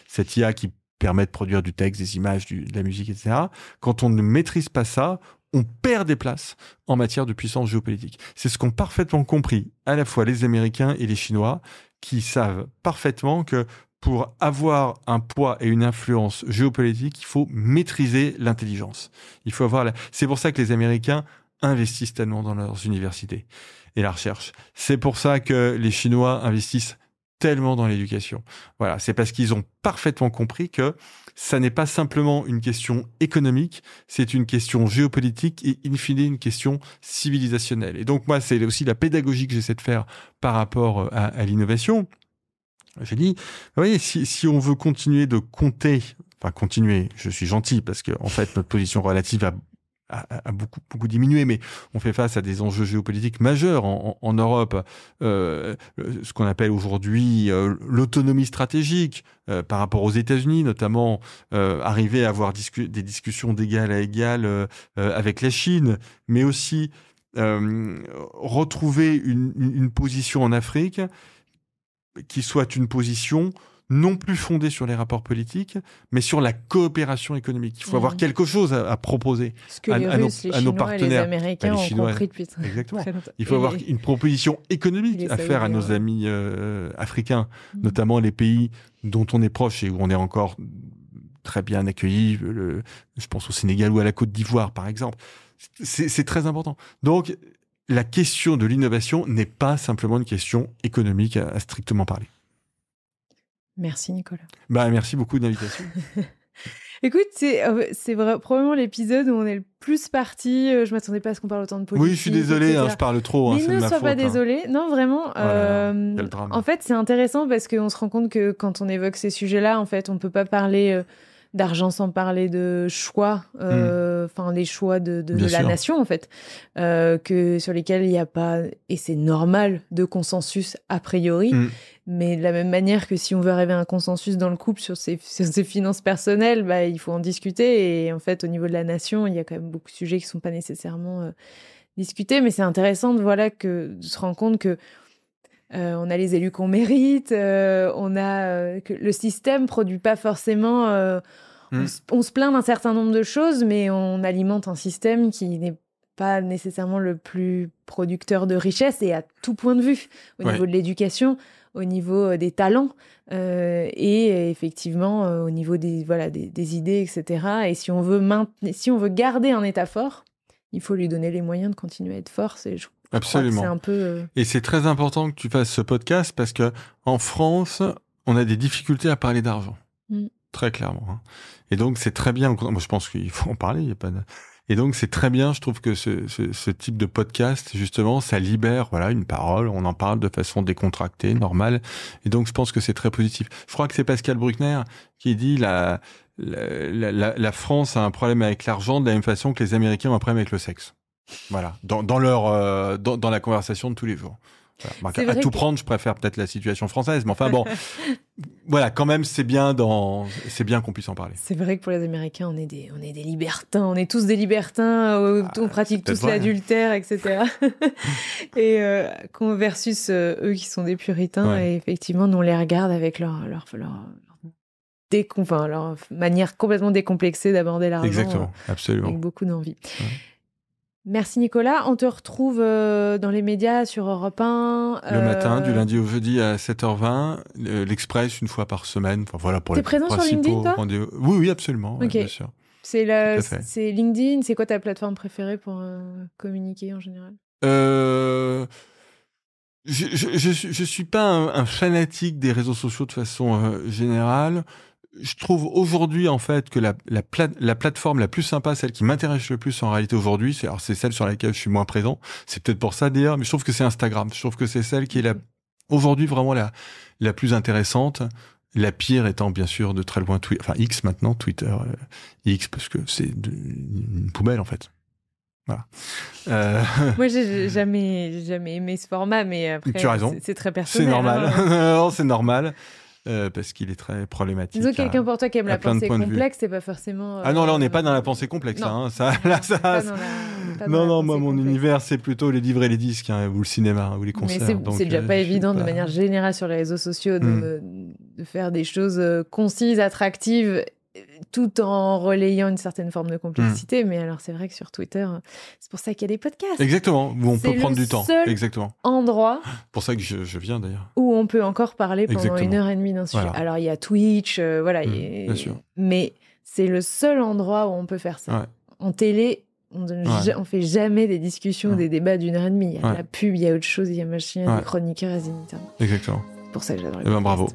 cette IA qui permet de produire du texte, des images, de la musique, etc., quand on ne maîtrise pas ça, on perd des places en matière de puissance géopolitique. C'est ce qu'ont parfaitement compris à la fois les Américains et les Chinois, qui savent parfaitement que pour avoir un poids et une influence géopolitique, il faut maîtriser l'intelligence. Il faut avoir C'est pour ça que les Américains investissent tellement dans leurs universités et la recherche. C'est pour ça que les Chinois investissent tellement dans l'éducation. Voilà, c'est parce qu'ils ont parfaitement compris que ça n'est pas simplement une question économique, c'est une question géopolitique et in fine une question civilisationnelle. Et donc moi, c'est aussi la pédagogie que j'essaie de faire par rapport à l'innovation. J'ai dit, vous voyez, si on veut continuer de compter, enfin continuer, je suis gentil parce que en fait notre position relative a beaucoup diminué, mais on fait face à des enjeux géopolitiques majeurs en Europe, ce qu'on appelle aujourd'hui l'autonomie stratégique par rapport aux États-Unis, notamment arriver à avoir des discussions d'égal à égal avec la Chine, mais aussi retrouver une position en Afrique qui soit une position non plus fondée sur les rapports politiques, mais sur la coopération économique. Il faut avoir quelque chose à proposer à nos partenaires. Les Américains ont compris depuis exactement. Il faut avoir une proposition économique à faire à nos amis africains, notamment les pays dont on est proche et où on est encore très bien accueillis. Je pense au Sénégal ou à la Côte d'Ivoire, par exemple. C'est très important. Donc, la question de l'innovation n'est pas simplement une question économique à strictement parler. Merci Nicolas. Merci beaucoup de l'invitation. Écoute, c'est probablement l'épisode où on est le plus parti. Je m'attendais pas à ce qu'on parle autant de politique. Oui, je suis désolé, je parle trop. Mais ne sois pas désolé. Non, vraiment. En fait, c'est intéressant parce qu'on se rend compte que quand on évoque ces sujets-là, en fait, on peut pas parler d'argent sans parler de choix, les choix de la nation, en fait, sur lesquels il n'y a pas, et c'est normal, de consensus a priori. Mais de la même manière que si on veut arriver à un consensus dans le couple sur ses finances personnelles, il faut en discuter. Et en fait, au niveau de la nation, il y a quand même beaucoup de sujets qui ne sont pas nécessairement discutés. Mais c'est intéressant de se rendre compte que on a les élus qu'on mérite, que le système ne produit pas forcément... on se plaint d'un certain nombre de choses, mais on alimente un système qui n'est pas nécessairement le plus producteur de richesse, et à tout point de vue. Au niveau de l'éducation, au niveau des talents et effectivement au niveau des idées, etc. Et si on veut garder un État fort, il faut lui donner les moyens de continuer à être fort. Absolument. C'est un peu... Et c'est très important que tu fasses ce podcast parce que en France, on a des difficultés à parler d'argent. Très clairement. Hein. Et donc, c'est très bien. Moi, je pense qu'il faut en parler. Et donc, c'est très bien. Je trouve que ce type de podcast, justement, ça libère, une parole. On en parle de façon décontractée, normale. Et donc, je pense que c'est très positif. Je crois que c'est Pascal Bruckner qui dit la France a un problème avec l'argent de la même façon que les Américains ont un problème avec le sexe. Voilà. Dans la conversation de tous les jours. Voilà. À tout prendre, je préfère peut-être la situation française, mais enfin bon, quand même, c'est bien qu'on puisse en parler. C'est vrai que pour les Américains, on est des libertins, on est tous des libertins, on pratique tous l'adultère, etc. Et versus eux qui sont des puritains, et effectivement, nous on les regarde avec leur manière complètement décomplexée d'aborder l'argent. Exactement, absolument. Avec beaucoup d'envie. Ouais. Merci Nicolas. On te retrouve dans les médias sur Europe 1. Le matin, du lundi au jeudi à 7h20. L'Express, une fois par semaine. Enfin, voilà pour T'es présent sur LinkedIn, toi ? Oui, absolument. Okay. Bien sûr. C'est LinkedIn. C'est quoi ta plateforme préférée pour communiquer en général ? Je suis pas un fanatique des réseaux sociaux de façon générale. Je trouve aujourd'hui, en fait, que la plateforme la plus sympa, celle qui m'intéresse le plus en réalité aujourd'hui, c'est celle sur laquelle je suis moins présent. C'est peut-être pour ça d'ailleurs, mais je trouve que c'est Instagram. Je trouve que c'est celle qui est aujourd'hui vraiment la plus intéressante. La pire étant bien sûr de très loin X maintenant, Twitter, X, parce que c'est une poubelle en fait. Voilà. Moi, j'ai jamais aimé ce format, mais après, tu as raison. C'est très personnel. C'est normal. Hein. Non, c'est normal. Parce qu'il est très problématique. Disons quelqu'un pour toi qui aime la pensée complexe, c'est pas forcément... Ah non, là on n'est pas dans la pensée complexe. Non. Non, moi mon univers c'est plutôt les livres et les disques, ou le cinéma, ou les concerts. Mais c'est déjà pas évident de manière générale sur les réseaux sociaux de faire des choses concises, attractives, tout en relayant une certaine forme de complexité. Mais alors c'est vrai que sur Twitter, c'est pour ça qu'il y a des podcasts. Exactement, où on peut prendre du temps. Exactement. Endroit. Pour ça que je viens d'ailleurs. Où on peut encore parler pendant 1h30 d'un sujet. Voilà. Alors il y a Twitch, bien sûr. Mais c'est le seul endroit où on peut faire ça. Ouais. En télé, on fait jamais des discussions, des débats d'1h30. Il y a la pub, il y a autre chose, il y a machin, des chroniqueurs, etc. Exactement. C'est pour ça que j'adore les podcasts. Bravo.